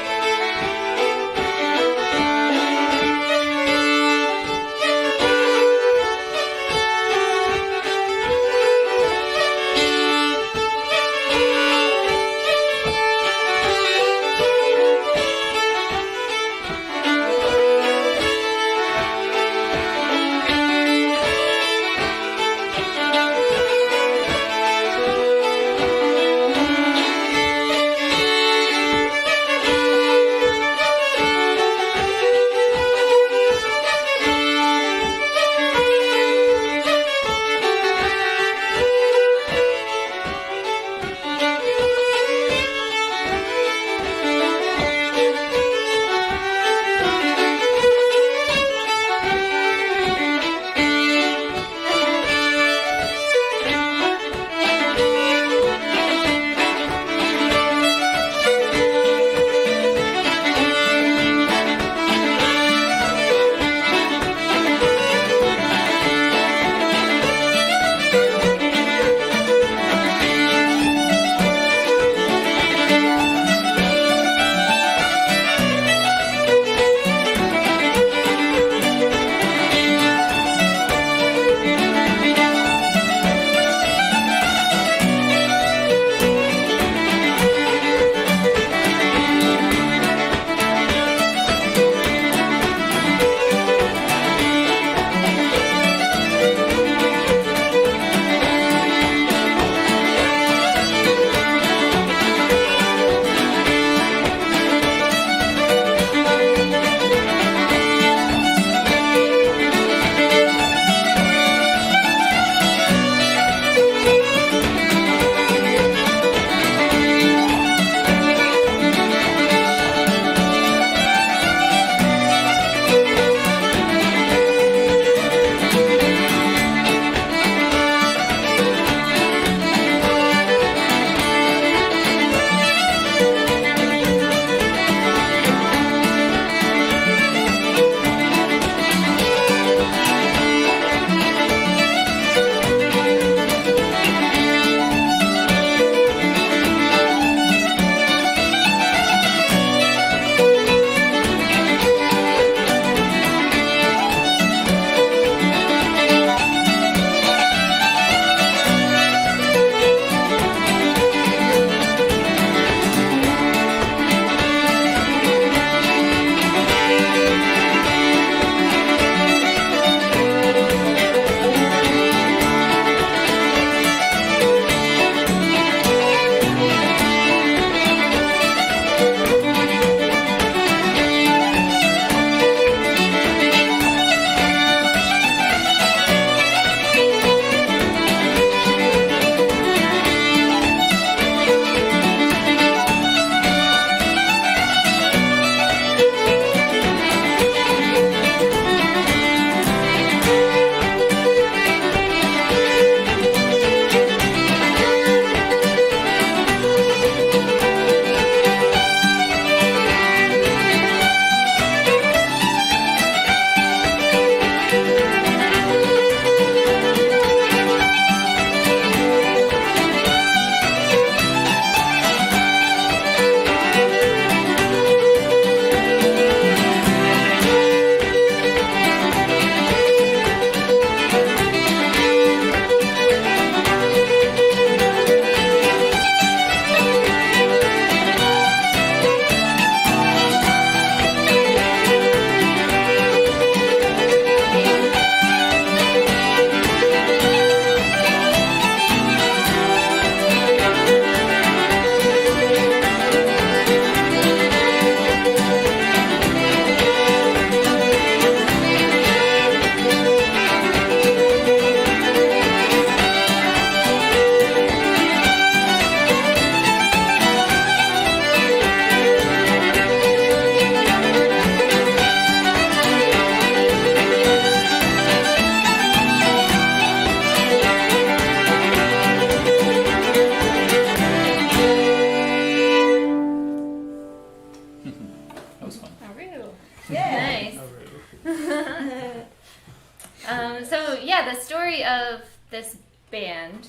this band,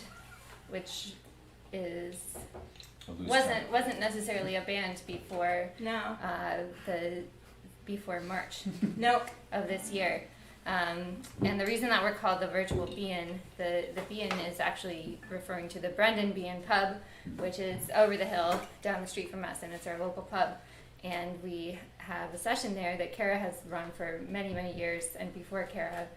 which is A loose wasn't necessarily a band before No. before March Nope. of this year. And the reason that we're called the virtual Behan, the Behan is actually referring to the Brendan Behan pub, which is over the hill down the street from us, and it's our local pub. And we have a session there that Cara has run for many, many years, and before Cara,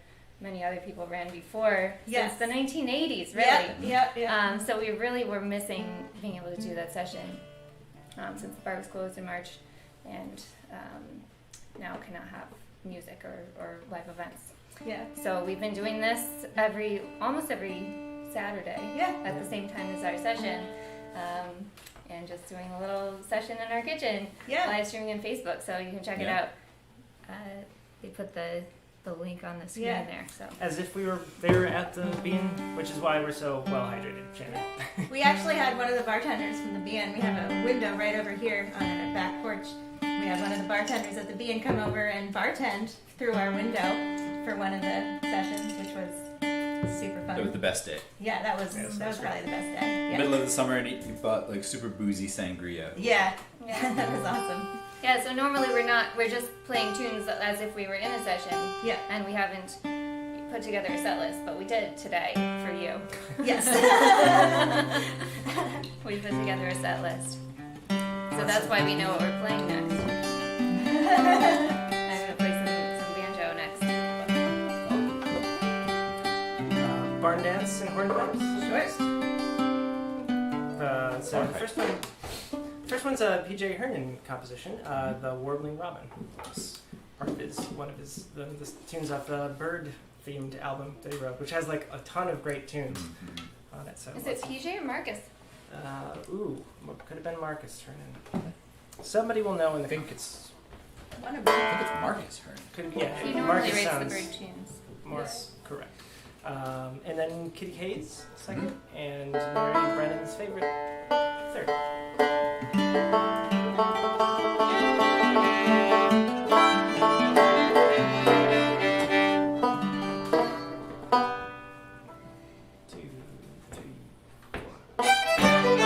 many other people ran before, Yes. since the 1980s, really. Yeah. So we really were missing being able to do that session since the bar was closed in March, and now cannot have music or live events. Yeah. So we've been doing this almost every Saturday Yeah. at the same time as our session, and just doing a little session in our kitchen, Yeah. live streaming on Facebook, so you can check it Yeah. out. They put the link on the screen Yeah. there. So As if we were there at the Bean, which is why we're so well hydrated, Jenna. We actually had one of the bartenders from the Behan. We have a window right over here on our back porch. We had one of the bartenders at the Behan come over and bartend through our window for one of the sessions, which was super That was fun. the best day. Yeah, that was probably the best day. Middle of the summer, and you bought like super boozy sangria. Yeah. Yeah. That was awesome. yeah, so normally we're just playing tunes as if we were in a session, Yeah. and we haven't put together a set list, but we did today for you. Yes. We put together a set list. So that's why we know what we're playing next. I'm gonna play some banjo next. Barn dance and hornpipes. Sure. So the first one's a PJ Hernan composition, the Warbling Robin. It's part of one of his the tunes off the bird-themed album that he wrote, which has like a ton of great tunes on it. So Is it PJ or Marcus? Could have been Marcus Hernan. Somebody will know in the I think comments. One of I them. think it's Marcus Hearn. He normally Marcus writes the sounds bird tunes. more Yes. correct. And then Kitty Hayes second, and Mary Brennan's favorite third. Two, three, four.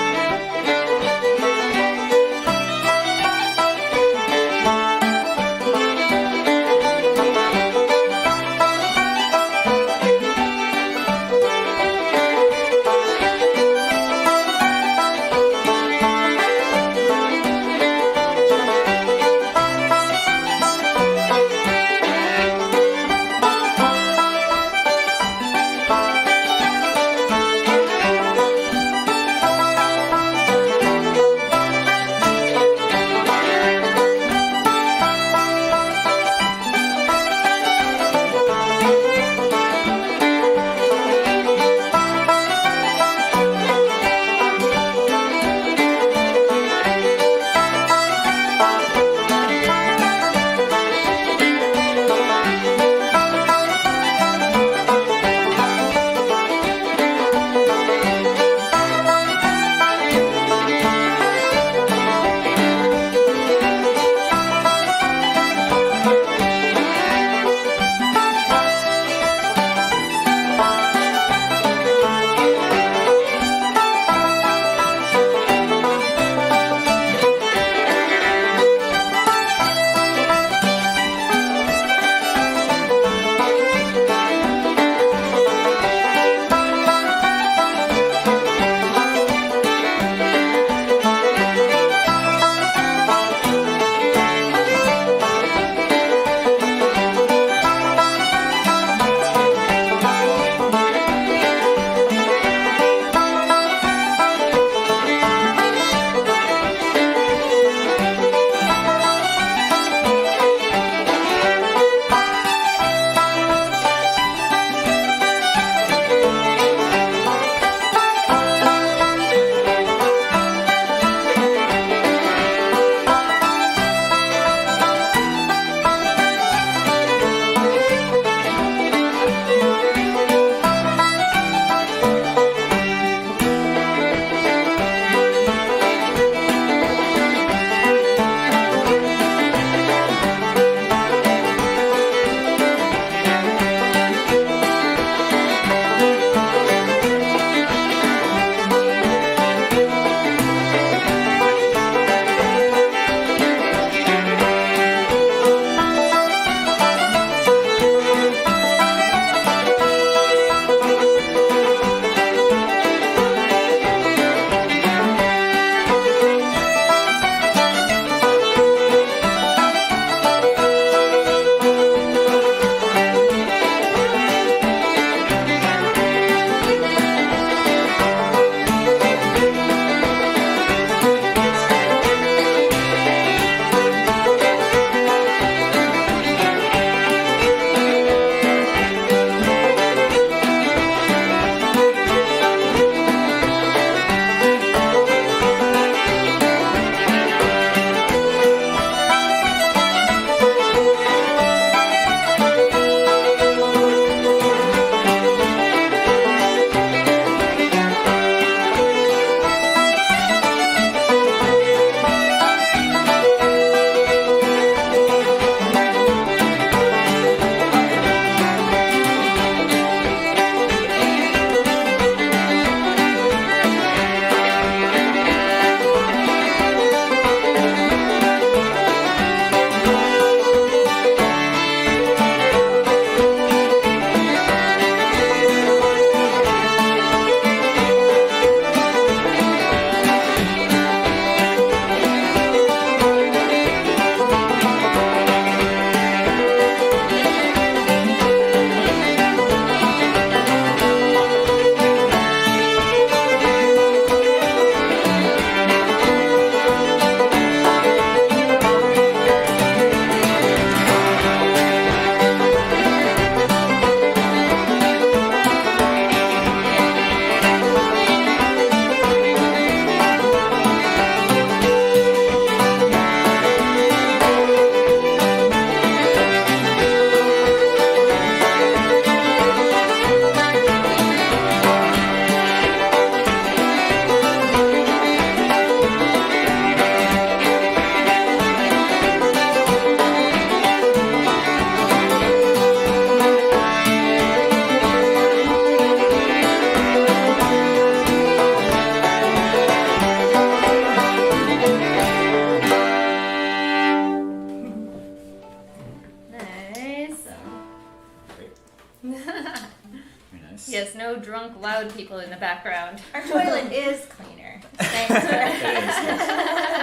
no drunk, loud people in the background. Our toilet is cleaner. Thanks for,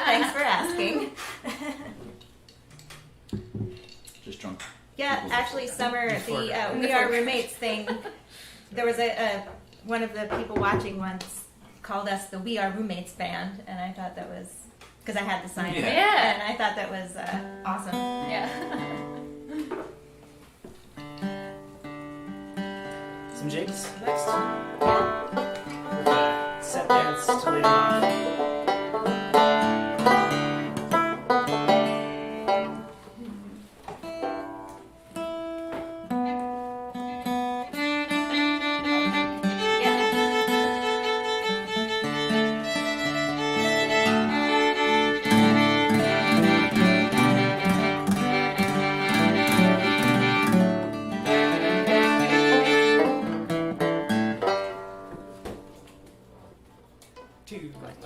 thanks for asking. Just drunk. Yeah, people's actually, before. Summer, the We Are Roommates thing, there was one of the people watching once called us the We Are Roommates band, and I thought that was, because I had the sign, Yeah. and I thought that was awesome. Yeah. Some jigs next. With a set dance to lead off. Two, like,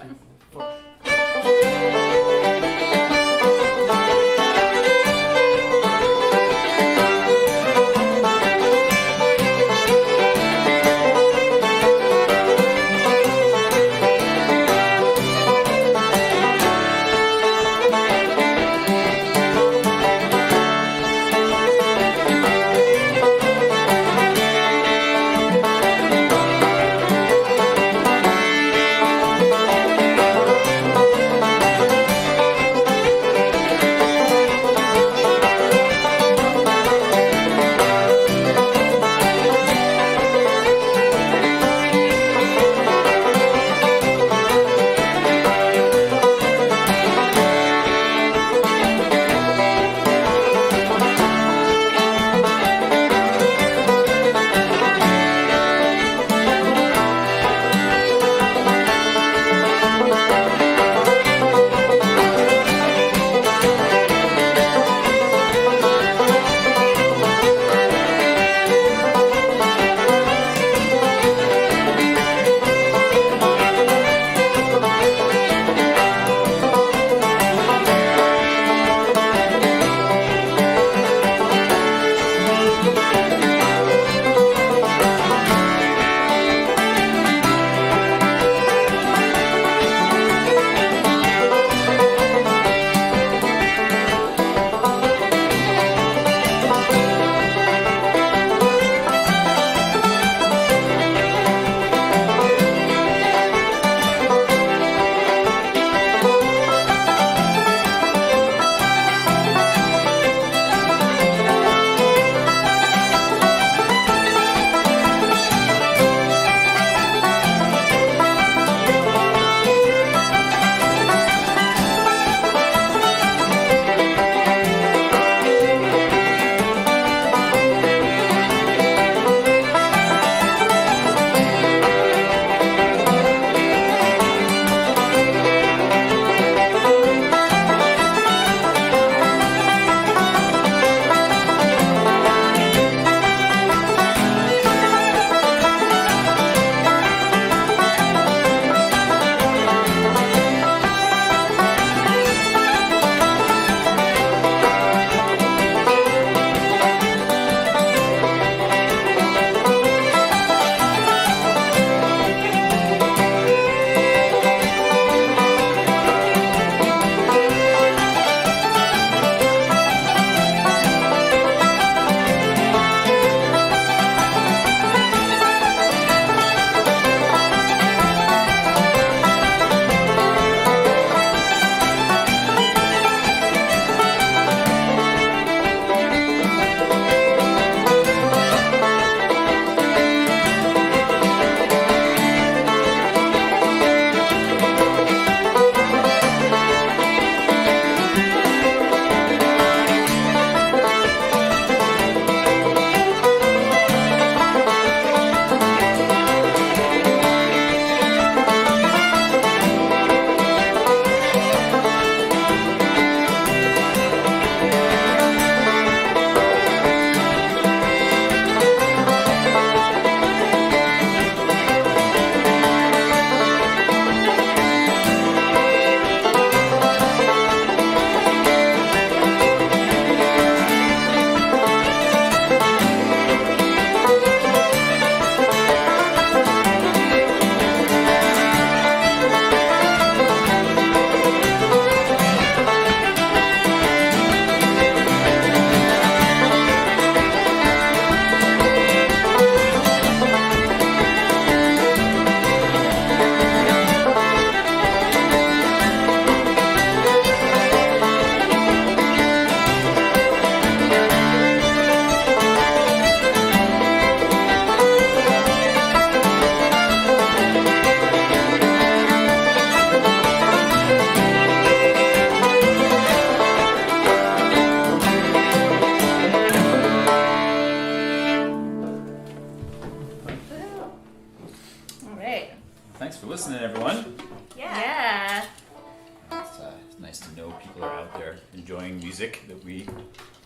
It's nice to know people are out there enjoying music that we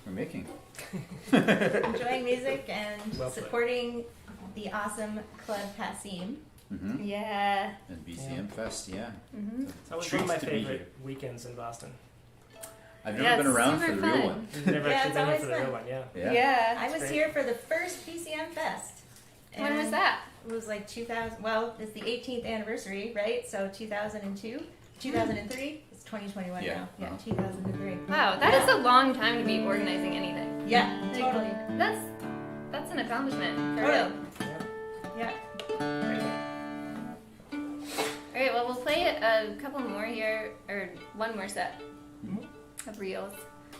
are making. Enjoying music and Well played. supporting the awesome Club Passim. Mm-hmm. Yeah. And BCMFest, yeah. Mm-hmm. That was Treat one of my to be favorite weekends in Boston. I've never Yeah, been it's around for super the real fun. one. You've never Yeah, actually it's been here always for the fun. real one, yeah. Yeah. I was great. here for the first BCM Fest. When was And that? It was like 2000. Well, it's the 18th anniversary, right? So 2002, 2003. It's 2021 Yeah. now. Yeah, Uh-huh. 2003. Wow, that is a long time to be organizing anything. Yeah, Like, totally. That's an accomplishment. For Totally. real. Yeah. All right, well, we'll play a couple more here, or one more set of reels.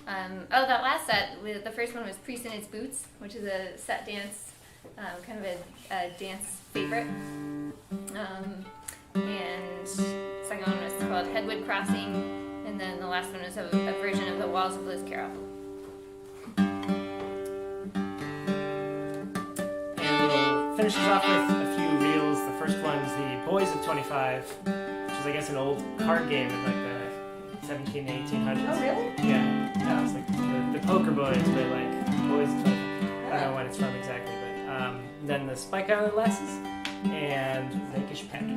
That last set, the first one was Priest in Its Boots, which is a set dance, kind of a dance favorite. And second one was called Headwood Crossing, and then the last one was a version of the Walls of Liz Carroll. And we'll finish this off with a few reels. The first one is the Boys of 25, which is, I guess, an old card game of like the 17, 1800s. Oh, really? Yeah, it's like the poker boys, but like Boys of 25. I don't know when it's from exactly, but then the Spike Island Lasses and Vanquish Penny.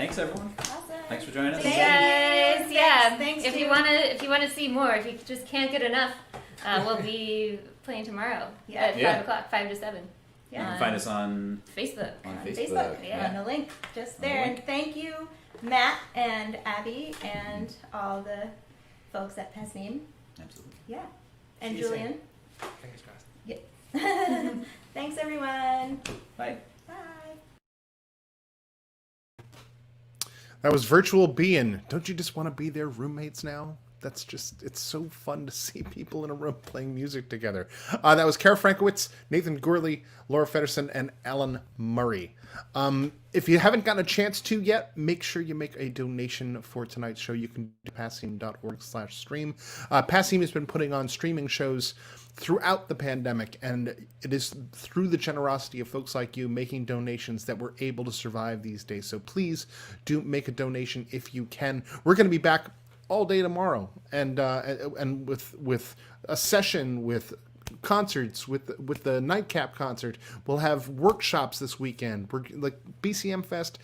Thanks, everyone. Awesome. Thanks for joining us. Thank Guys, you. yeah. Thanks If to- you wanna see more, if you just can't get enough, we'll be playing tomorrow at Yeah. 5 o'clock, 5 to 7. You can find us on Facebook. Facebook. Yeah. On the link just On the there. link. And thank you, Matt and Abby and all the folks at Passim. Absolutely. Yeah. And See you soon. Julian. Fingers crossed. Thanks, everyone. Bye. Bye. That was virtual Behan. Don't you just want to be their roommates now? That's just, it's so fun to see people in a room playing music together. That was Cara Frankowicz, Nathan Gourley, Laura Feddersen, and Alan Murray. If you haven't gotten a chance to yet, make sure you make a donation for tonight's show. You can do passim.org/stream. Passim has been putting on streaming shows throughout the pandemic, and it is through the generosity of folks like you making donations that we're able to survive these days. So please do make a donation if you can. We're going to be back all day tomorrow, and with a session, with concerts, with the Nightcap concert. We'll have workshops this weekend. We're like BCM Fest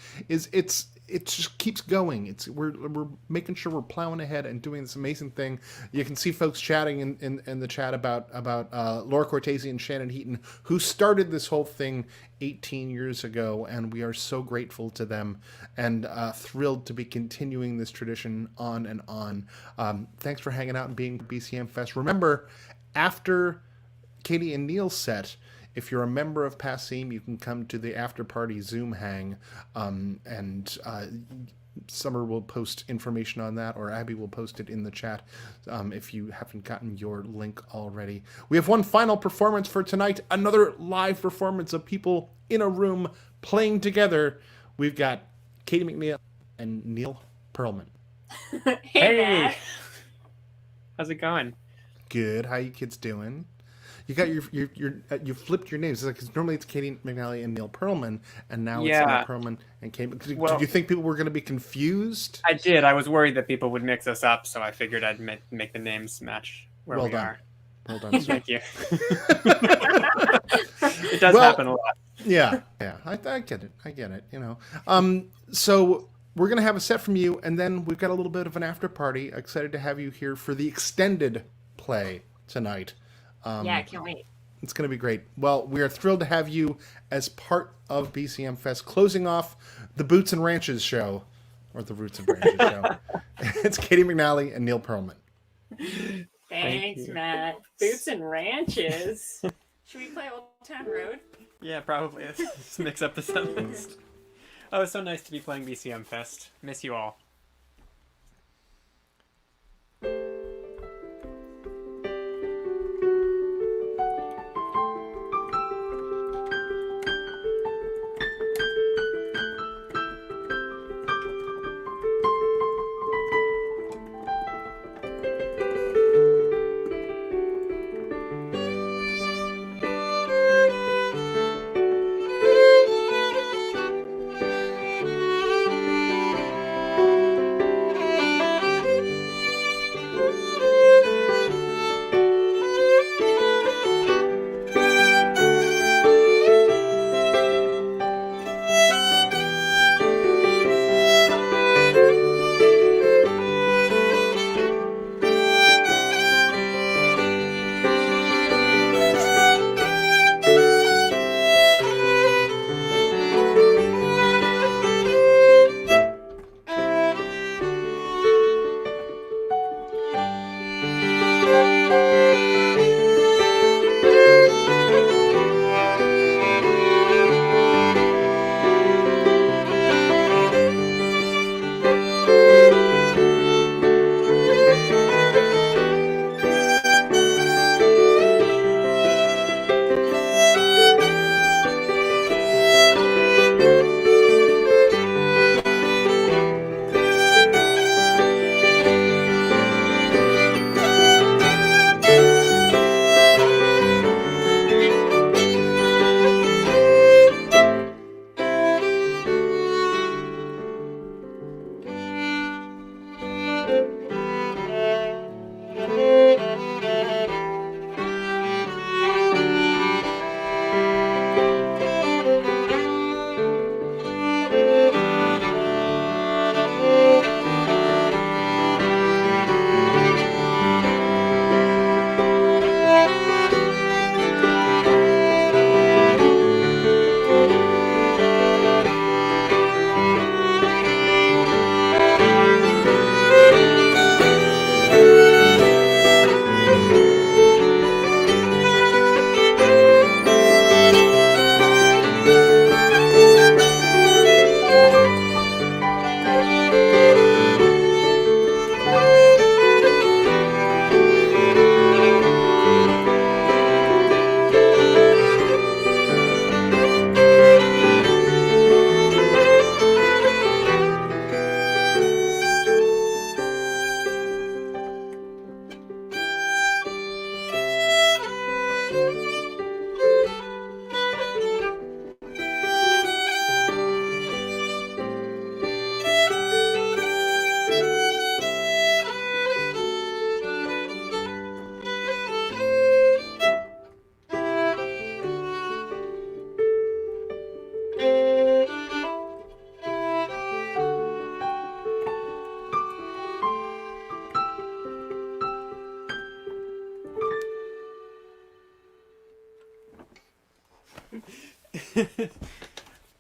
it just keeps going. We're making sure we're plowing ahead and doing this amazing thing. You can see folks chatting in the chat about Laura Cortese and Shannon Heaton, who started this whole thing 18 years ago, and we are so grateful to them and thrilled to be continuing this tradition on and on. Thanks for hanging out and being BCM Fest. Remember, after Katie and Neil's set, if you're a member of Passim, you can come to the after party Zoom hang, and Summer will post information on that, or Abby will post it in the chat if you haven't gotten your link already. We have one final performance for tonight, another live performance of people in a room playing together. We've got Katie McNeil and Neil Pearlman. Hey! How's it going? Good. How you kids doing? You got you flipped your names. It's like, 'cause normally it's Katie McNally and Neil Pearlman, and now it's Neil Pearlman and Katie. Did you think people were going to be confused? I did. I was worried that people would mix us up, so I figured I'd make the names match where we are. Well done, sir. Thank you. It does happen a lot. Yeah. I get it. You know. So we're gonna have a set from you, and then we've got a little bit of an after party. Excited to have you here for the extended play tonight. Yeah, I can't wait. It's going to be great. Well, we are thrilled to have you as part of BCM Fest, closing off the Boots and Ranches show, or the Roots and Ranches show. It's Katie McNally and Neil Pearlman. Thanks, Matt. Boots and Ranches. Should we play Old Town Road? Yeah, probably. Let's mix up the sentence. Oh, it's so nice to be playing BCM Fest. Miss you all.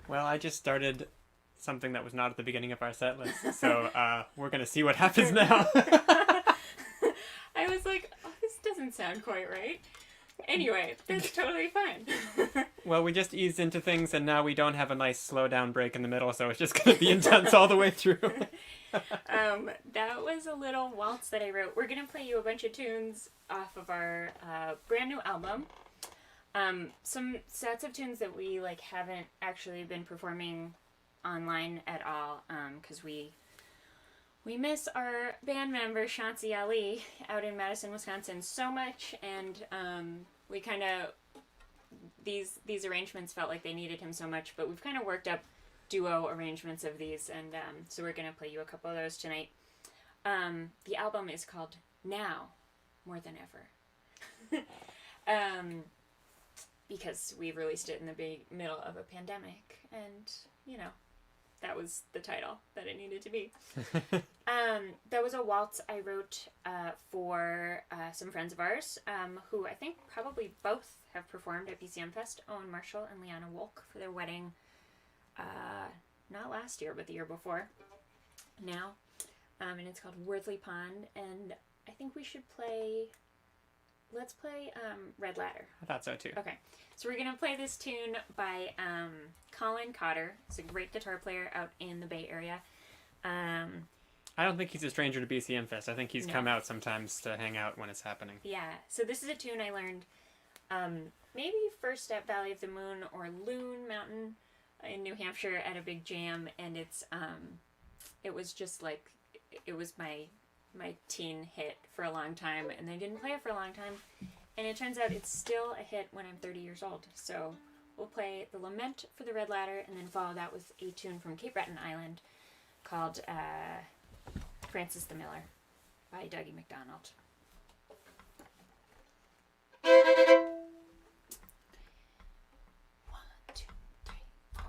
Well, I just started something that was not at the beginning of our set list, so we're gonna see what happens now. I was like, oh, this doesn't sound quite right. Anyway, that's totally fine. Well, we just eased into things, and now we don't have a nice slow down break in the middle, so it's just gonna be intense all the way through. That was a little waltz that I wrote. We're gonna play you a bunch of tunes off of our brand new album. Some sets of tunes that we haven't actually been performing online at all, because we miss our band member Shansi Ali out in Madison, Wisconsin so much, and we kind of these arrangements felt like they needed him so much, but we've kind of worked up duo arrangements of these, and so we're gonna play you a couple of those tonight. The album is called Now More Than Ever. Because we released it in the big middle of a pandemic, and that was the title that it needed to be. That was a waltz I wrote for some friends of ours, who I think probably both have performed at BCMFest, Owen Marshall and Liana Wolk, for their wedding, not last year, but the year before now. And it's called Worthley Pond, and I think we should let's play Red Ladder. I thought so too. Okay, so we're going to play this tune by Colin Cotter. He's a great guitar player out in the Bay Area. I don't think he's a stranger to BCM Fest. I think he's come out sometimes to hang out when it's happening. Yeah, so this is a tune I learned maybe first at Valley of the Moon or Loon Mountain in New Hampshire at a big jam, and it was just it was my teen hit for a long time, and I didn't play it for a long time, and it turns out it's still a hit when I'm 30 years old. So we'll play The Lament for the Red Ladder, and then follow that with a tune from Cape Breton Island called Francis the Miller by Dougie McDonald. One, two, three, four.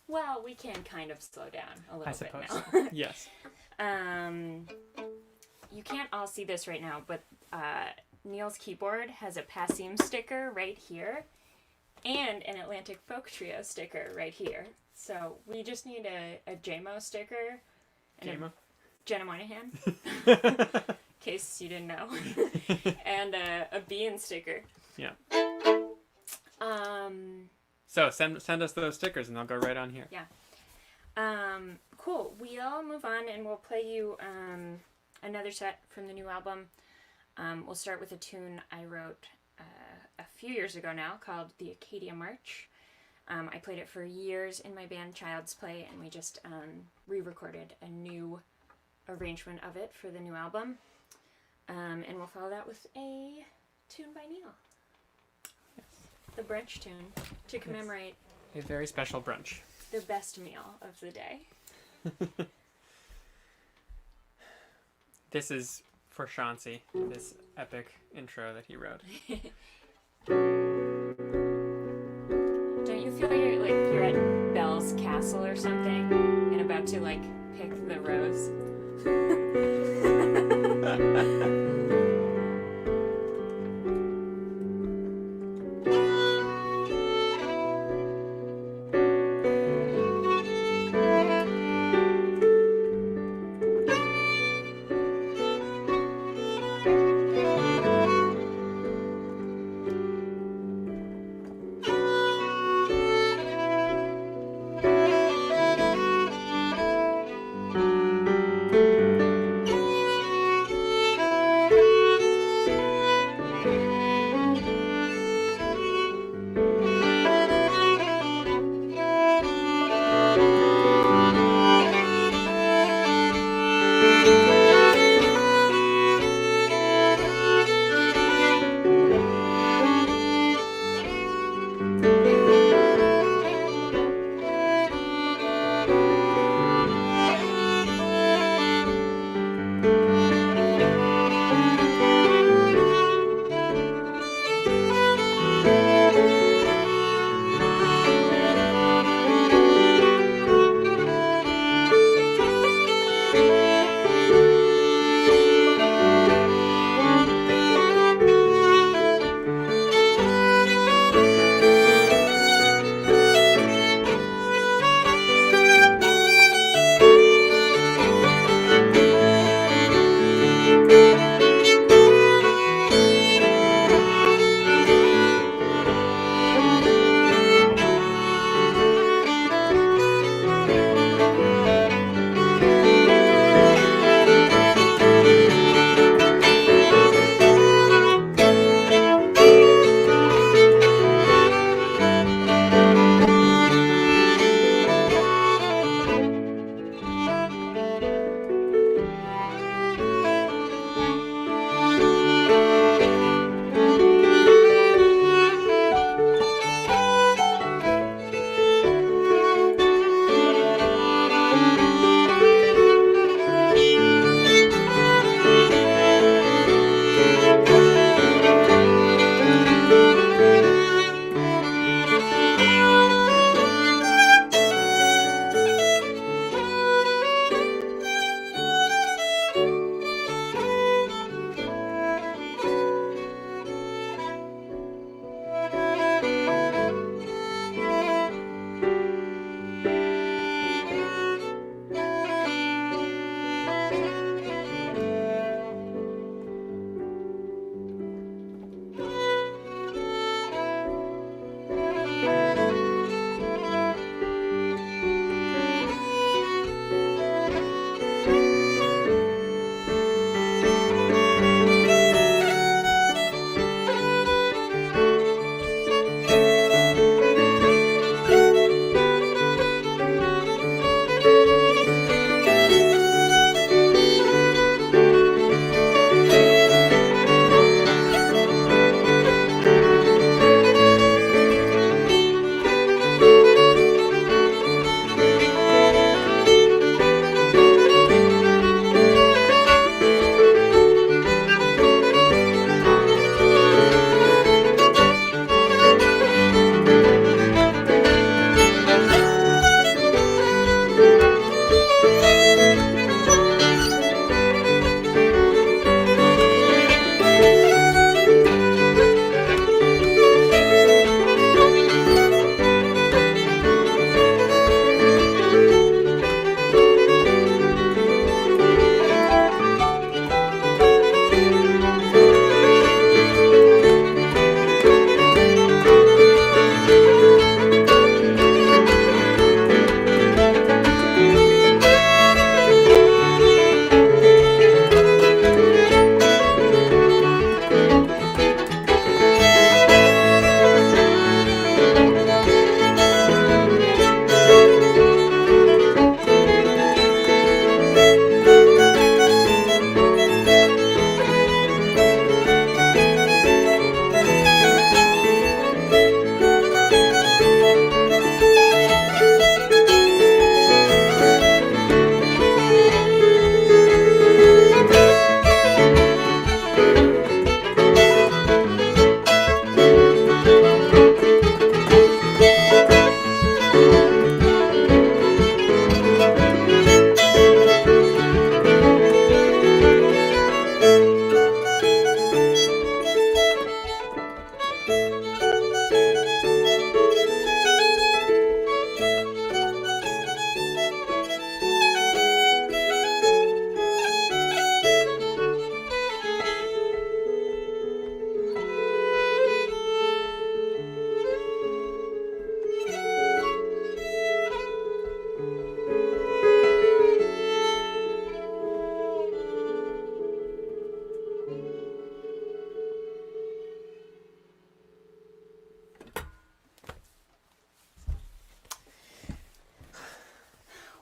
Well, we can kind of slow down a little I bit suppose. now. Yes. You can't all see this right now, but Neil's keyboard has a Passim sticker right here and an Atlantic Folk Trio sticker right here. So we just need a JMO sticker and JMO? a Jenna Moynihan, in case you didn't know, and a Behan sticker. Yeah. So send us those stickers and they'll go right on here. Yeah. Cool. We'll move on and we'll play you another set from the new album. We'll start with a tune I wrote a few years ago now called The Acadia March. I played it for years in my band Child's Play, and we just re-recorded a new arrangement of it for the new album. And we'll follow that with a tune by Neil. Yes. The brunch tune to commemorate A very special brunch. the best meal of the day. This is for Chauncey, this epic intro that he wrote. Don't you feel like you're at Belle's castle or something and about to like pick the rose?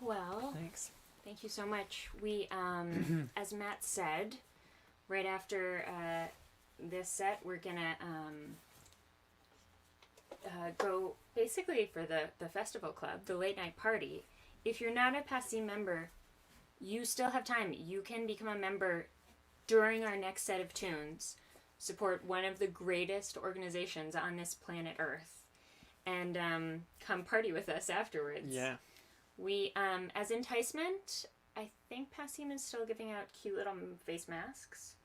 Well, Thanks. thank you so much. We, as Matt said, right after this set, we're gonna go basically for the festival club, the late night party. If you're not a Passim member, you still have time. You can become a member during our next set of tunes. Support one of the greatest organizations on this planet Earth, and come party with us afterwards. Yeah. We, as enticement, I think Passim is still giving out cute little face masks.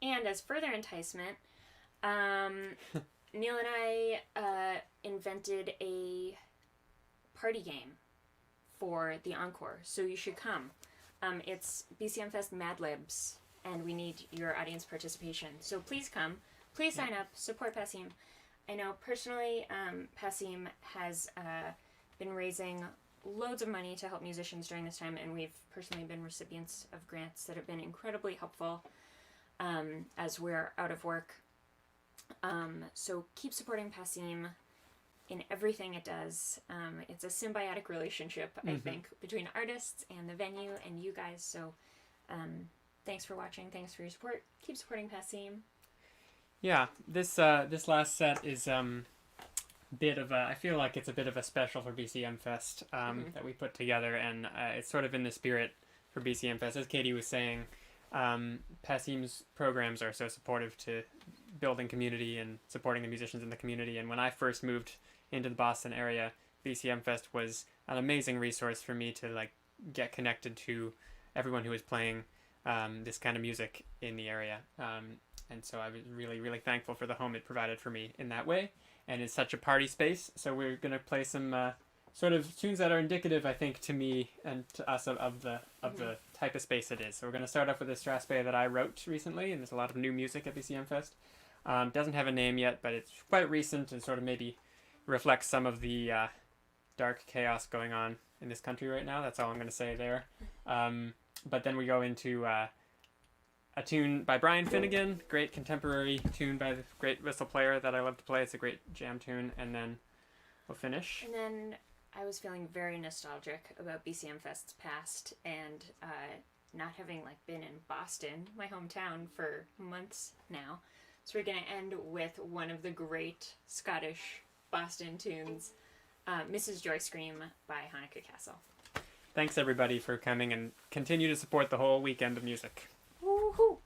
And as further enticement, Neil and I invented a party game for the encore, so you should come. It's BCMFest Mad Libs, and we need your audience participation. So please come. Please sign up. Support Passim. I know personally, Passim has been raising loads of money to help musicians during this time, and we've personally been recipients of grants that have been incredibly helpful as we're out of work. So keep supporting Passim in everything it does. It's a symbiotic relationship, I think, between artists and the venue and you guys. So thanks for watching. Thanks for your support. Keep supporting Passim. Yeah, this last set is bit of a, I feel like it's a bit of a special for BCM Fest that we put together, and it's sort of in the spirit for BCM Fest. As Katie was saying, Passim's programs are so supportive to building community and supporting the musicians in the community, and when I first moved into the Boston area, BCM Fest was an amazing resource for me to like get connected to everyone who was playing this kind of music in the area, and so I was really, really thankful for the home it provided for me in that way. And it's such a party space, so we're gonna play some sort of tunes that are indicative, I think, to me and to us of the type of space it is. So we're gonna start off with a Strasberg that I wrote recently, and there's a lot of new music at BCM Fest. Doesn't have a name yet, but it's quite recent and sort of maybe reflects some of the dark chaos going on in this country right now. That's all I'm gonna say there. But then we go into a tune by Brian Finnegan, great contemporary tune by the great whistle player that I love to play. It's a great jam tune, and then we'll finish. And then I was feeling very nostalgic about BCM Fest's past, and not having like been in Boston, my hometown, for months now. So we're gonna end with one of the great Scottish Boston tunes, Mrs. Joy Scream by Hanukkah Castle. Thanks everybody for coming, and continue to support the whole weekend of music. Woohoo!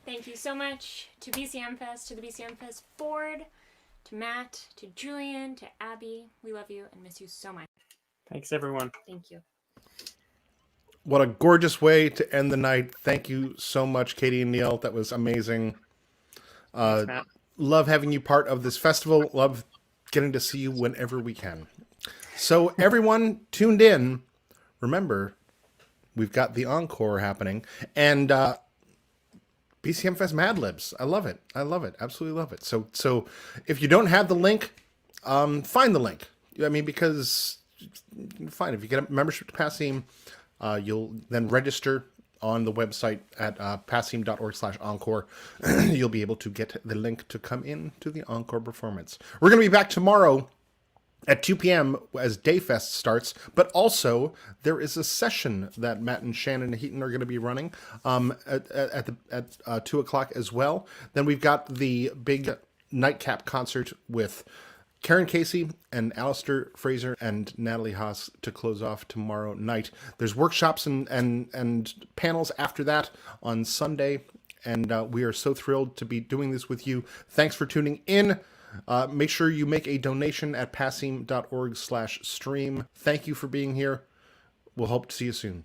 Thank you so much to BCMFest, to the BCMFest board, to Matt, to Julian, to Abby. We love you and miss you so much. Thanks, everyone. Thank you. What a gorgeous way to end the night. Thank you so much, Katie and Neil. That was amazing. Thanks, Matt. Love having you part of this festival. Love getting to see you whenever we can. So everyone tuned in, remember, we've got the encore happening. And BCM Fest Mad Libs. I love it. I love it. Absolutely love it. So if you don't have the link, find the link. I mean, because fine, if you get a membership to Passim, you'll then register on the website at passim.org/encore. You'll be able to get the link to come in to the encore performance. We're going to be back tomorrow at 2 p.m. as Dayfest starts, but also there is a session that Matt and Shannon Heaton are going to be running at 2 o'clock as well. Then we've got the big nightcap concert with Karen Casey and Alistair Fraser and Natalie Haas to close off tomorrow night. There's workshops and panels after that on Sunday, and we are so thrilled to be doing this with you. Thanks for tuning in. Make sure you make a donation at passim.org/stream. Thank you for being here. We'll hope to see you soon.